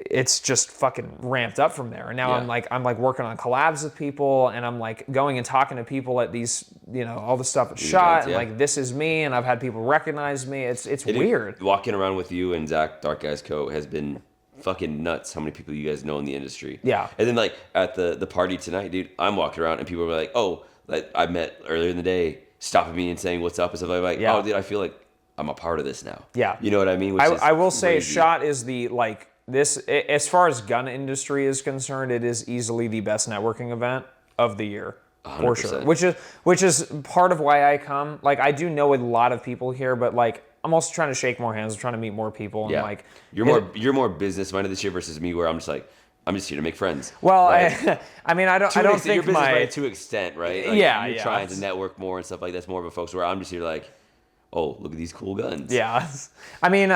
[SPEAKER 3] it's just fucking ramped up from there. And now I'm like working on collabs with people, and I'm like going and talking to people at these, all the stuff at SHOT, and like, this is me, and I've had people recognize me. It's weird.
[SPEAKER 2] Walking around with you and Zach, Dark Guys Co. has been fucking nuts how many people you guys know in the industry.
[SPEAKER 3] Yeah.
[SPEAKER 2] And then like at the party tonight, dude, I'm walking around and people were like, oh, like I met earlier in the day, stopping me and saying what's up and stuff like that. Oh, dude, I feel like I'm a part of this now.
[SPEAKER 3] Yeah.
[SPEAKER 2] You know what I mean?
[SPEAKER 3] I will say SHOT is the like, this, as far as gun industry is concerned, it is easily the best networking event of the year, 100%. For sure. Which is part of why I come. Like, I do know a lot of people here, but like, I'm also trying to shake more hands. I'm trying to meet more people. And like,
[SPEAKER 2] you're more business minded this year versus me, where I'm just like, I'm just here to make friends.
[SPEAKER 3] Well,
[SPEAKER 2] right?
[SPEAKER 3] I mean, I don't think
[SPEAKER 2] you're business minded to an extent, right? Like, you're trying to network more and stuff like that's more of a folks where I'm just here like, oh, look at these cool guns.
[SPEAKER 3] Yeah. I mean,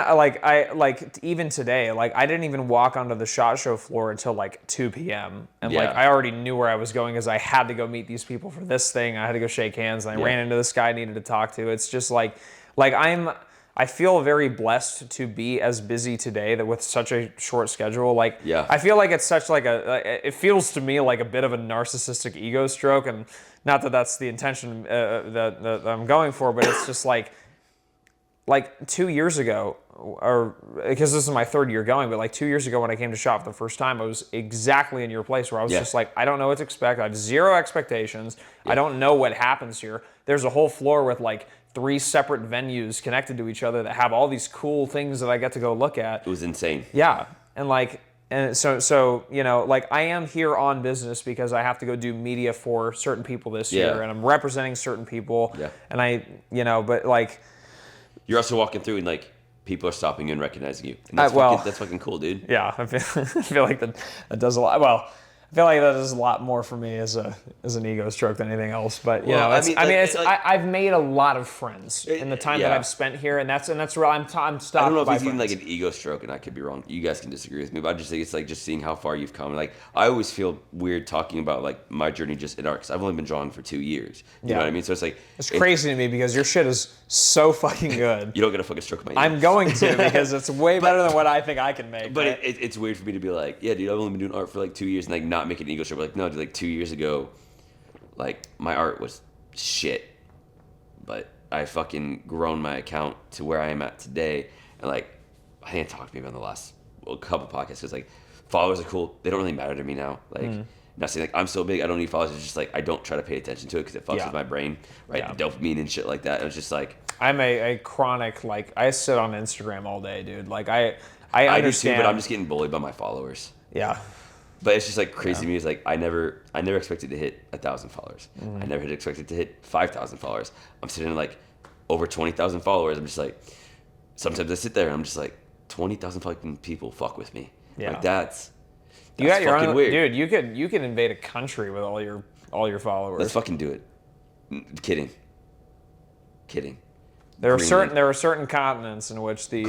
[SPEAKER 3] even today, like, I didn't even walk onto the SHOT Show floor until like 2 p.m. And like, I already knew where I was going because I had to go meet these people for this thing. I had to go shake hands, and I ran into this guy I needed to talk to. It's just like I feel very blessed to be as busy today that with such a short schedule. Like, I feel like it's such like it feels to me like a bit of a narcissistic ego stroke, and not that that's the intention that I'm going for, but it's just like 2 years ago, or because this is my third year going, but like 2 years ago when I came to SHOT for the first time, I was exactly in your place where I was just like, I don't know what to expect. I have zero expectations. I don't know what happens here. There's a whole floor with like 3 separate venues connected to each other that have all these cool things that I get to go look at.
[SPEAKER 2] It was insane.
[SPEAKER 3] Yeah. And so like, I am here on business because I have to go do media for certain people this year, and I'm representing certain people. Yeah. And but like,
[SPEAKER 2] you're also walking through and like people are stopping you and recognizing you. And that's fucking cool, dude.
[SPEAKER 3] Yeah, I feel like that does a lot. Well, I feel like that does a lot more for me as an ego stroke than anything else. But I've made a lot of friends in the time that I've spent here, and that's real. I'm stopped.
[SPEAKER 2] I don't know if it's even like an ego stroke, and I could be wrong. You guys can disagree with me, but I just think it's like just seeing how far you've come. Like, I always feel weird talking about like my journey just in art, because I've only been drawing for 2 years. You know what I mean? So it's like
[SPEAKER 3] it's crazy to me because your shit is so fucking good.
[SPEAKER 2] You don't get a fucking stroke of my ego.
[SPEAKER 3] I'm going to, because it's way better than what I think I can make.
[SPEAKER 2] But it's weird for me to be like, yeah, dude, I've only been doing art for like 2 years, and like not making an ego stroke. But like, no, dude, like 2 years ago, like my art was shit, but I fucking grown my account to where I am at today. And like, I didn't talk to me about the last couple podcasts, because like followers are cool. They don't really matter to me now. Like, not saying like I'm so big I don't need followers. It's just like I don't try to pay attention to it because it fucks with my brain, right? The dopamine and shit like that. It was just like,
[SPEAKER 3] I'm a chronic, like, I sit on Instagram all day, dude. Like, I understand.
[SPEAKER 2] Do too, but I'm just getting bullied by my followers.
[SPEAKER 3] Yeah.
[SPEAKER 2] But it's just like crazy to me. It's like I never expected to hit 1,000 followers. I never expected to hit 5,000 followers. I'm sitting at like over 20,000 followers. I'm just like, sometimes I sit there and I'm just like, 20,000 fucking people fuck with me. Yeah. Like that's
[SPEAKER 3] you got your own,
[SPEAKER 2] weird.
[SPEAKER 3] Dude, you could invade a country with all your followers.
[SPEAKER 2] Let's fucking do it. Kidding.
[SPEAKER 3] There are certain continents in which the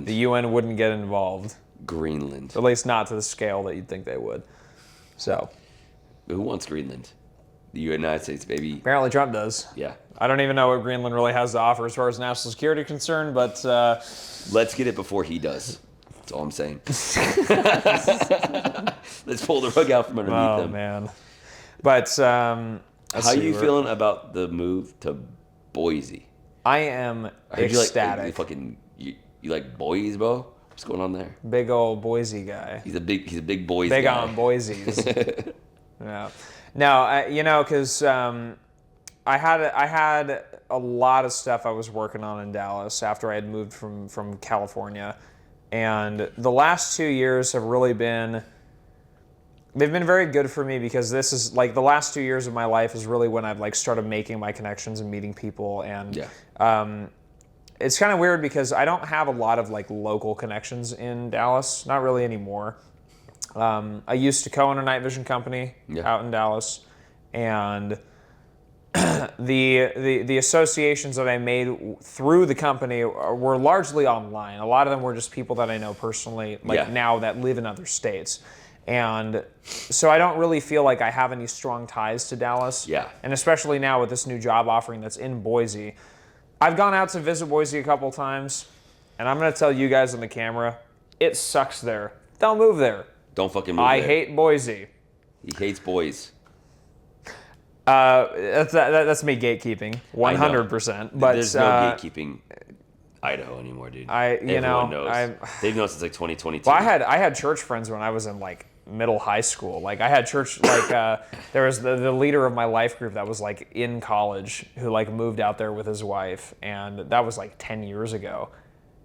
[SPEAKER 3] UN wouldn't get involved.
[SPEAKER 2] Greenland.
[SPEAKER 3] At least not to the scale that you'd think they would. So,
[SPEAKER 2] who wants Greenland? The United States, baby.
[SPEAKER 3] Apparently Trump does.
[SPEAKER 2] Yeah.
[SPEAKER 3] I don't even know what Greenland really has to offer as far as national security concerned, but
[SPEAKER 2] let's get it before he does. That's all I'm saying. Let's pull the rug out from underneath them.
[SPEAKER 3] Oh man. But
[SPEAKER 2] how are you feeling about the move to Boise?
[SPEAKER 3] I am ecstatic.
[SPEAKER 2] You like boys, bro? What's going on there?
[SPEAKER 3] Big old Boise guy.
[SPEAKER 2] He's a big Boise
[SPEAKER 3] big
[SPEAKER 2] guy.
[SPEAKER 3] on Boise's. Yeah. No, because I had a lot of stuff I was working on in Dallas after I had moved from California, and the last 2 years have really been. They've been very good for me because this is like the last 2 years of my life is really when I've like started making my connections and meeting people, and it's kind of weird because I don't have a lot of like local connections in Dallas, not really anymore. I used to co-own a night vision company out in Dallas, and the associations that I made through the company were largely online. A lot of them were just people that I know personally, now that live in other states. And so I don't really feel like I have any strong ties to Dallas.
[SPEAKER 2] Yeah.
[SPEAKER 3] And especially now with this new job offering that's in Boise. I've gone out to visit Boise a couple times, and I'm going to tell you guys on the camera, it sucks there. Don't move there.
[SPEAKER 2] Don't fucking move there.
[SPEAKER 3] I hate Boise.
[SPEAKER 2] He hates boys.
[SPEAKER 3] That's me gatekeeping, 100%. But
[SPEAKER 2] there's no gatekeeping Idaho anymore, dude. Everyone knows. They've known since like 2022.
[SPEAKER 3] Well, I had church friends when I was in like middle high school. Like I had church there was the leader of my life group that was like in college who like moved out there with his wife, and that was like 10 years ago.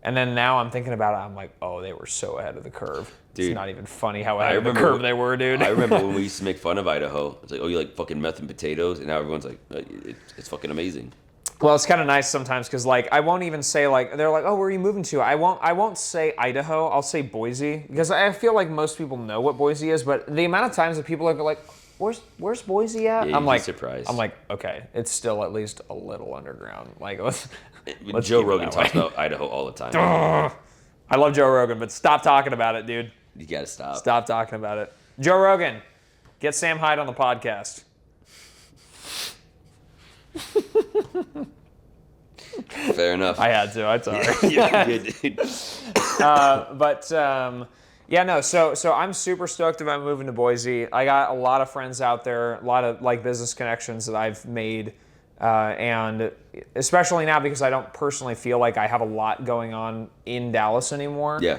[SPEAKER 3] And then now I'm thinking about it, I'm like, oh, they were so ahead of the curve. Dude, it's not even funny how ahead of the curve they were, dude.
[SPEAKER 2] I remember when we used to make fun of Idaho. It's like, oh, you like fucking meth and potatoes? And now everyone's like, it's fucking amazing.
[SPEAKER 3] Well, it's kind of nice sometimes because like I won't even say like, they're like, oh, where are you moving to? I won't say Idaho. I'll say Boise because I feel like most people know what Boise is, but the amount of times that people are like, where's Boise at?
[SPEAKER 2] Yeah,
[SPEAKER 3] I'm like
[SPEAKER 2] surprised.
[SPEAKER 3] I'm like, okay, it's still at least a little underground. Like let's
[SPEAKER 2] Joe Rogan talks about Idaho all the time.
[SPEAKER 3] I love Joe Rogan, but stop talking about it, dude.
[SPEAKER 2] You gotta stop.
[SPEAKER 3] Stop talking about it. Joe Rogan, get Sam Hyde on the podcast.
[SPEAKER 2] Fair enough.
[SPEAKER 3] I had to. I'm sorry.
[SPEAKER 2] Yeah, good, dude.
[SPEAKER 3] So I'm super stoked about moving to Boise. I got a lot of friends out there, a lot of like business connections that I've made, and especially now because I don't personally feel like I have a lot going on in Dallas anymore.
[SPEAKER 2] Yeah.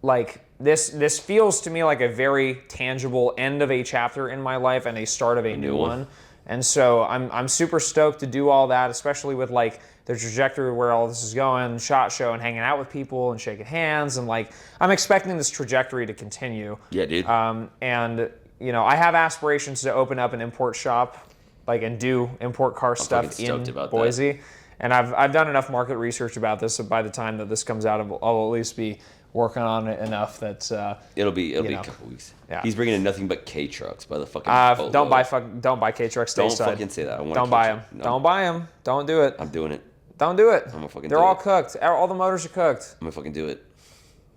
[SPEAKER 3] Like this feels to me like a very tangible end of a chapter in my life and a start of a new one. And so I'm super stoked to do all that, especially with like the trajectory where all this is going, SHOT Show and hanging out with people and shaking hands, and like I'm expecting this trajectory to continue.
[SPEAKER 2] Yeah, dude.
[SPEAKER 3] And you know, I have aspirations to open up an import shop, like and do import car stuff in Boise. That. And I've done enough market research about this, so by the time that this comes out, I'll at least be working on it enough that
[SPEAKER 2] it'll be a couple weeks.
[SPEAKER 3] Yeah.
[SPEAKER 2] He's bringing in nothing but K trucks by the fucking
[SPEAKER 3] don't buy K trucks.
[SPEAKER 2] Don't fucking say that.
[SPEAKER 3] Don't buy them. No. Don't buy them. Don't do it.
[SPEAKER 2] I'm doing it.
[SPEAKER 3] Don't do it.
[SPEAKER 2] I'm gonna fucking.
[SPEAKER 3] They're all cooked. All the motors are cooked.
[SPEAKER 2] I'm gonna fucking do it.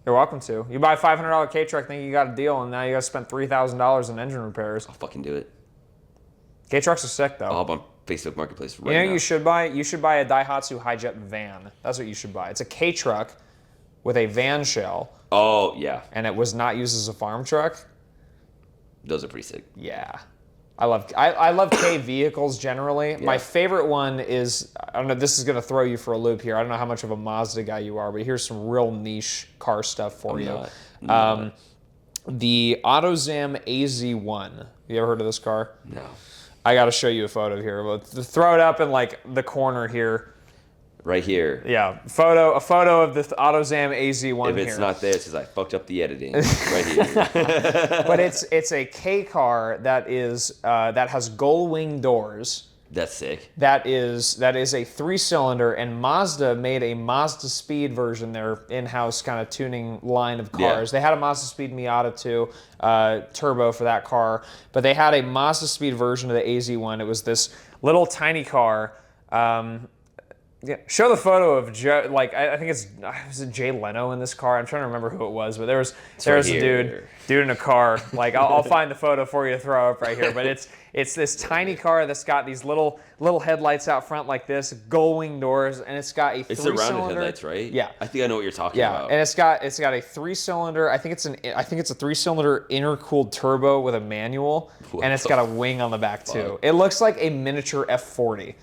[SPEAKER 3] You're welcome to. You buy a $500 K truck, think you got a deal, and now you got to spend $3,000 in engine repairs.
[SPEAKER 2] I'll fucking do it.
[SPEAKER 3] K trucks are sick though.
[SPEAKER 2] I'll hop on Facebook Marketplace right
[SPEAKER 3] now.
[SPEAKER 2] You
[SPEAKER 3] should buy a Daihatsu Hi-Jet van. That's what you should buy. It's a K truck with a van shell.
[SPEAKER 2] Oh yeah.
[SPEAKER 3] And it was not used as a farm truck.
[SPEAKER 2] Those are pretty sick.
[SPEAKER 3] Yeah. I love K vehicles generally. Yeah. My favorite one is, I don't know, this is going to throw you for a loop here. I don't know how much of a Mazda guy you are, but here's some real niche car stuff for you. The AutoZam AZ1. You ever heard of this car?
[SPEAKER 2] No.
[SPEAKER 3] I got to show you a photo here. But throw it up in like the corner here.
[SPEAKER 2] Right here.
[SPEAKER 3] Yeah, a photo of the AutoZam AZ1
[SPEAKER 2] If it's
[SPEAKER 3] here.
[SPEAKER 2] not there, it's because I fucked up the editing. Right here.
[SPEAKER 3] But it's a K car that has gull wing doors.
[SPEAKER 2] That's sick.
[SPEAKER 3] That is a 3-cylinder, and Mazda made a Mazda Speed version, their in-house kind of tuning line of cars. Yeah. They had a Mazda Speed Miata too, turbo for that car, but they had a Mazda Speed version of the AZ1. It was this little tiny car. Yeah, show the photo of Joe. Like I think was it Jay Leno in this car? I'm trying to remember who it was, but there was a dude in a car. Like I'll find the photo for you to throw up right here. But it's this tiny car that's got these little headlights out front like this, gull wing doors, and it's got a 3-cylinder.
[SPEAKER 2] It's the rounded headlights, right?
[SPEAKER 3] Yeah,
[SPEAKER 2] I think I know what you're talking about.
[SPEAKER 3] Yeah, and it's got a 3-cylinder. I think it's a 3-cylinder intercooled turbo with a manual, and it's got a wing on the back too. It looks like a miniature F40.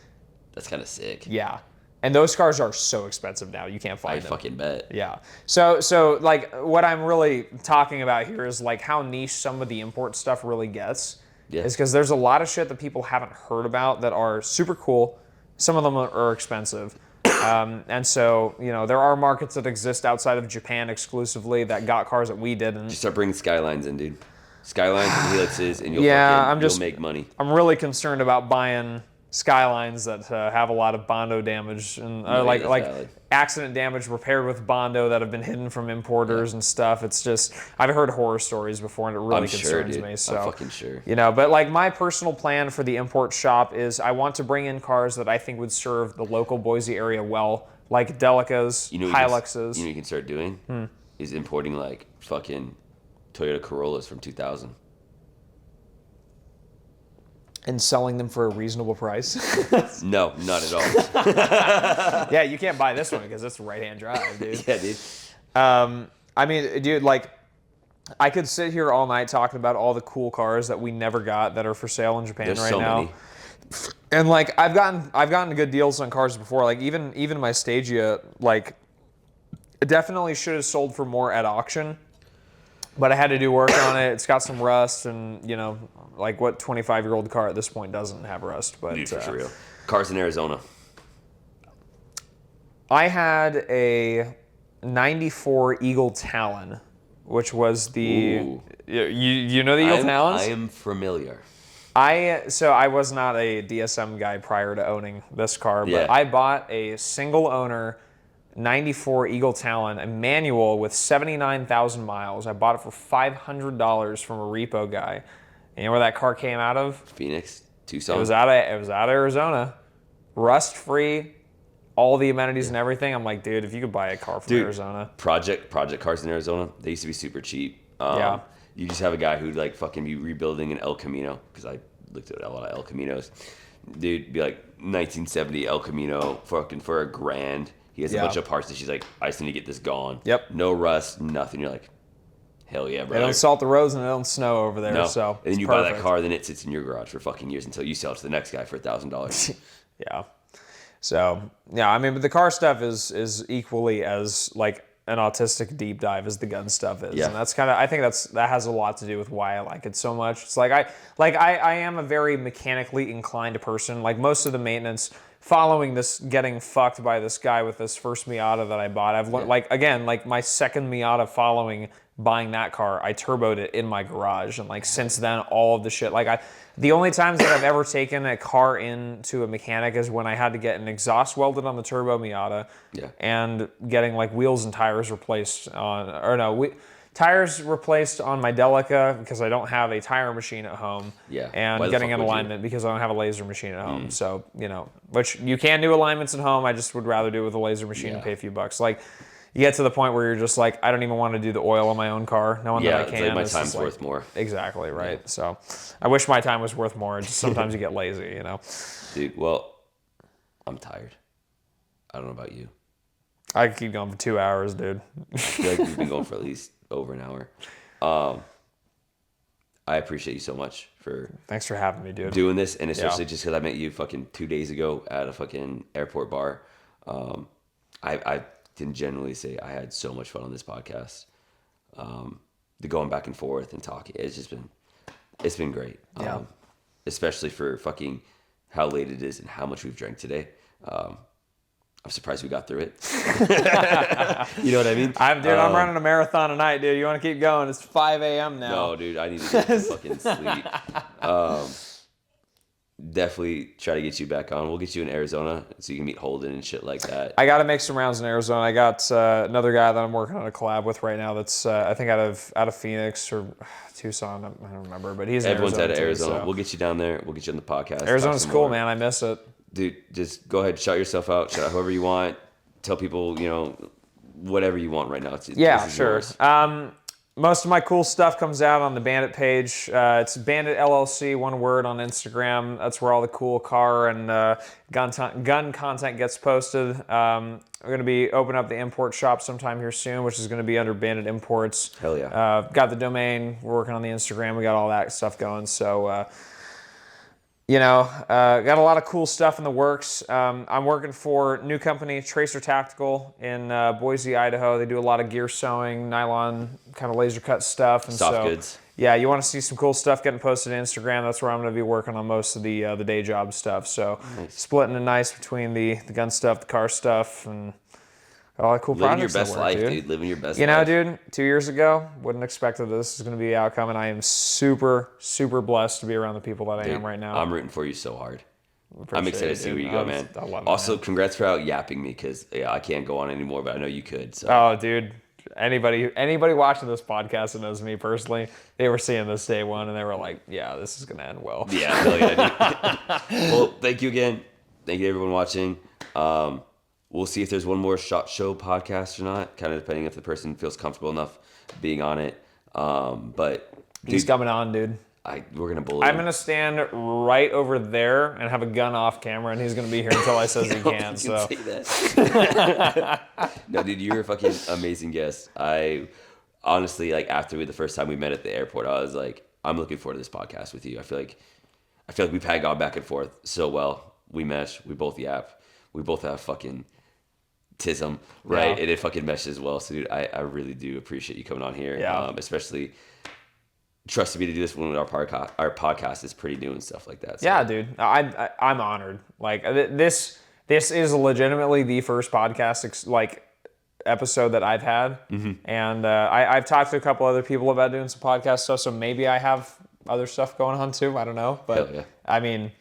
[SPEAKER 2] That's kind of sick.
[SPEAKER 3] Yeah. And those cars are so expensive now, you can't find them.
[SPEAKER 2] I fucking bet.
[SPEAKER 3] Yeah. So like what I'm really talking about here is like how niche some of the import stuff really gets. Yeah. Is because there's a lot of shit that people haven't heard about that are super cool. Some of them are expensive. And so, you know, there are markets that exist outside of Japan exclusively that got cars that we didn't.
[SPEAKER 2] Just start bringing Skylines in, dude. Skylines and Helixes, and you'll make money.
[SPEAKER 3] I'm really concerned about buying Skylines that have a lot of Bondo damage and like
[SPEAKER 2] valid.
[SPEAKER 3] accident damage repaired with Bondo that have been hidden from importers and stuff. It's just I've heard horror stories before and it really concerns me. So
[SPEAKER 2] I'm fucking sure.
[SPEAKER 3] You know, but like my personal plan for the import shop is I want to bring in cars that I think would serve the local Boise area well, like Delicas, Hiluxes.
[SPEAKER 2] You know what you can start doing? Is importing like fucking Toyota Corollas from 2000.
[SPEAKER 3] And selling them for a reasonable price.
[SPEAKER 2] No, not at all.
[SPEAKER 3] Yeah, you can't buy this one because it's right-hand drive, dude.
[SPEAKER 2] Yeah, dude.
[SPEAKER 3] I mean, dude, like, I could sit here all night talking about all the cool cars that we never got that are for sale in Japan right now. Many. And like, I've gotten good deals on cars before. Like, even my Stagia, like, it definitely should have sold for more at auction. But I had to do work on it. It's got some rust, and you know, like what 25-year-old car at this point doesn't have rust? But
[SPEAKER 2] dude, for real. Cars in Arizona.
[SPEAKER 3] I had a '94 Eagle Talon, which was the you know the Eagle Talons?
[SPEAKER 2] I am familiar.
[SPEAKER 3] So I was not a DSM guy prior to owning this car, but I bought a single owner '94 Eagle Talon, a manual with 79,000 miles. I bought it for $500 from a repo guy. And you know where that car came out of?
[SPEAKER 2] Phoenix, Tucson.
[SPEAKER 3] It was out of Arizona, rust free, all the amenities and everything. I'm like, dude, if you could buy a car from Arizona,
[SPEAKER 2] project cars in Arizona, they used to be super cheap. You just have a guy who'd like fucking be rebuilding an El Camino, because I looked at a lot of El Caminos. Dude, be like 1970 El Camino fucking for $1,000. He has a bunch of parts that she's like, I just need to get this gone.
[SPEAKER 3] Yep.
[SPEAKER 2] No rust, nothing. You're like, hell yeah, bro.
[SPEAKER 3] They don't salt the roads and they don't snow over there.
[SPEAKER 2] No.
[SPEAKER 3] So
[SPEAKER 2] and then you buy that car, then it sits in your garage for fucking years until you sell it to the next guy for $1,000.
[SPEAKER 3] Yeah. So, yeah, I mean, but the car stuff is equally as like an autistic deep dive as the gun stuff is.
[SPEAKER 2] Yeah.
[SPEAKER 3] And that's kind of, I think that has a lot to do with why I like it so much. It's like I am a very mechanically inclined person. Like most of the maintenance following this getting fucked by this guy with this first Miata that I bought. I've learned, like, again, like my second Miata following buying that car, I turboed it in my garage. And like since then, all of the shit, like the only times that I've ever taken a car into a mechanic is when I had to get an exhaust welded on the turbo Miata and getting like wheels and tires replaced tires replaced on my Delica because I don't have a tire machine at home.
[SPEAKER 2] Yeah.
[SPEAKER 3] And getting an alignment because I don't have a laser machine at home. So, you know, which you can do alignments at home. I just would rather do it with a laser machine and pay a few bucks. Like, you get to the point where you're just like, I don't even want to do the oil on my own car, knowing that I can.
[SPEAKER 2] Yeah, like my time's worth more.
[SPEAKER 3] Exactly, right? Yeah. So I wish my time was worth more. Just sometimes you get lazy, you know?
[SPEAKER 2] Dude, well, I'm tired. I don't know about you.
[SPEAKER 3] I could keep going for 2 hours, dude.
[SPEAKER 2] I feel like we've been going for at least over an hour. I appreciate you so much for...
[SPEAKER 3] Thanks for having me, dude.
[SPEAKER 2] Doing this, and especially just because I met you fucking 2 days ago at a fucking airport bar. I can generally say I had so much fun on this podcast. The going back and forth and talking, it's been great. Especially for fucking how late it is and how much we've drank today. I'm surprised we got through it. You know what I mean?
[SPEAKER 3] I'm running a marathon tonight, dude. You want to keep going? It's 5 a.m. now.
[SPEAKER 2] No, dude, I need to get some fucking sleep. Definitely try to get you back on. We'll get you in Arizona so you can meet Holden and shit like that.
[SPEAKER 3] I got to make some rounds in Arizona. I got another guy that I'm working on a collab with right now. That's I think out of Phoenix or Tucson. I don't remember, but he's
[SPEAKER 2] everyone's out of
[SPEAKER 3] Too,
[SPEAKER 2] Arizona.
[SPEAKER 3] so.
[SPEAKER 2] We'll get you down there. We'll get you on the podcast.
[SPEAKER 3] Arizona's cool, man. I miss it.
[SPEAKER 2] Dude, just go ahead, shout yourself out. Shout out whoever you want. Tell people, you know, whatever you want right now.
[SPEAKER 3] Sure. Most of my cool stuff comes out on the Bandit page. It's Bandit LLC, one word, on Instagram. That's where all the cool car and gun content gets posted. We're going to be opening up the import shop sometime here soon, which is going to be under Bandit Imports.
[SPEAKER 2] Hell yeah.
[SPEAKER 3] Got the domain. We're working on the Instagram. We got all that stuff going. So, got a lot of cool stuff in the works. I'm working for a new company, Tracer Tactical, in Boise, Idaho. They do a lot of gear sewing, nylon, kind of laser cut stuff. And
[SPEAKER 2] soft goods.
[SPEAKER 3] Yeah, you want to see some cool stuff getting posted to Instagram. That's where I'm going to be working on most of the day job stuff. So splitting it nice between the gun stuff, the car stuff, and all the cool
[SPEAKER 2] living
[SPEAKER 3] projects.
[SPEAKER 2] Living your best life, dude. Living your best life.
[SPEAKER 3] You know, dude, 2 years ago, wouldn't expect that this is going to be the outcome, and I am super, super blessed to be around the people that I am right now.
[SPEAKER 2] I'm rooting for you so hard. I'm excited to see where you go, man. Also, congrats for out yapping me because I can't go on anymore, but I know you could. So.
[SPEAKER 3] Oh, dude. Anybody watching this podcast that knows me personally, they were seeing this day one and they were like, yeah, this is going to end well.
[SPEAKER 2] Yeah, hell yeah. Well, thank you again. Thank you everyone watching. We'll see if there's one more Shot Show podcast or not, kind of depending if the person feels comfortable enough being on it. But dude,
[SPEAKER 3] he's coming on, dude.
[SPEAKER 2] We're going to bully him.
[SPEAKER 3] I'm going to stand right over there and have a gun off camera, and he's going to be here until I says he can. So.
[SPEAKER 2] Say that. No, dude, you're a fucking amazing guest. I honestly, like, after the first time we met at the airport, I was like, I'm looking forward to this podcast with you. I feel like we've had gone back and forth so well. We mesh. We both yap. We both have fucking tism, right? Yeah. And it fucking meshes well. So, dude, I really do appreciate you coming on here.
[SPEAKER 3] Yeah.
[SPEAKER 2] Especially trusted me to do this when our podcast is pretty new and stuff like that. So.
[SPEAKER 3] Yeah, dude. I'm honored. Like, this is legitimately the first podcast episode that I've had. Mm-hmm. And I've talked to a couple other people about doing some podcast stuff, so maybe I have other stuff going on too. I don't know. But,
[SPEAKER 2] yeah.
[SPEAKER 3] I mean,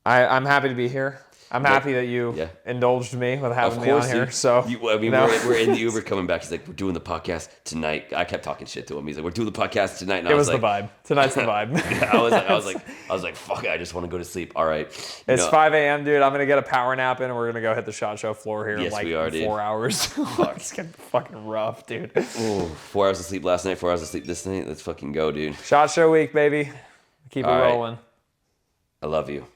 [SPEAKER 3] I'm happy to be here. I'm happy that you indulged me with having me on here.
[SPEAKER 2] Dude.
[SPEAKER 3] So
[SPEAKER 2] we're in the Uber coming back. He's like, we're doing the podcast tonight. I kept talking shit to him. He's like, we're doing the podcast tonight. And
[SPEAKER 3] it was the vibe. Tonight's the vibe.
[SPEAKER 2] I was like, fuck it. I just want to go to sleep. All right.
[SPEAKER 3] It's 5 a.m., dude. I'm gonna get a power nap in, and we're gonna go hit the Shot Show floor here in like 4 hours. It's gonna be fucking rough, dude.
[SPEAKER 2] Ooh, 4 hours of sleep last night. 4 hours of sleep this night. Let's fucking go, dude.
[SPEAKER 3] Shot Show week, baby. Keep it rolling.
[SPEAKER 2] I love you.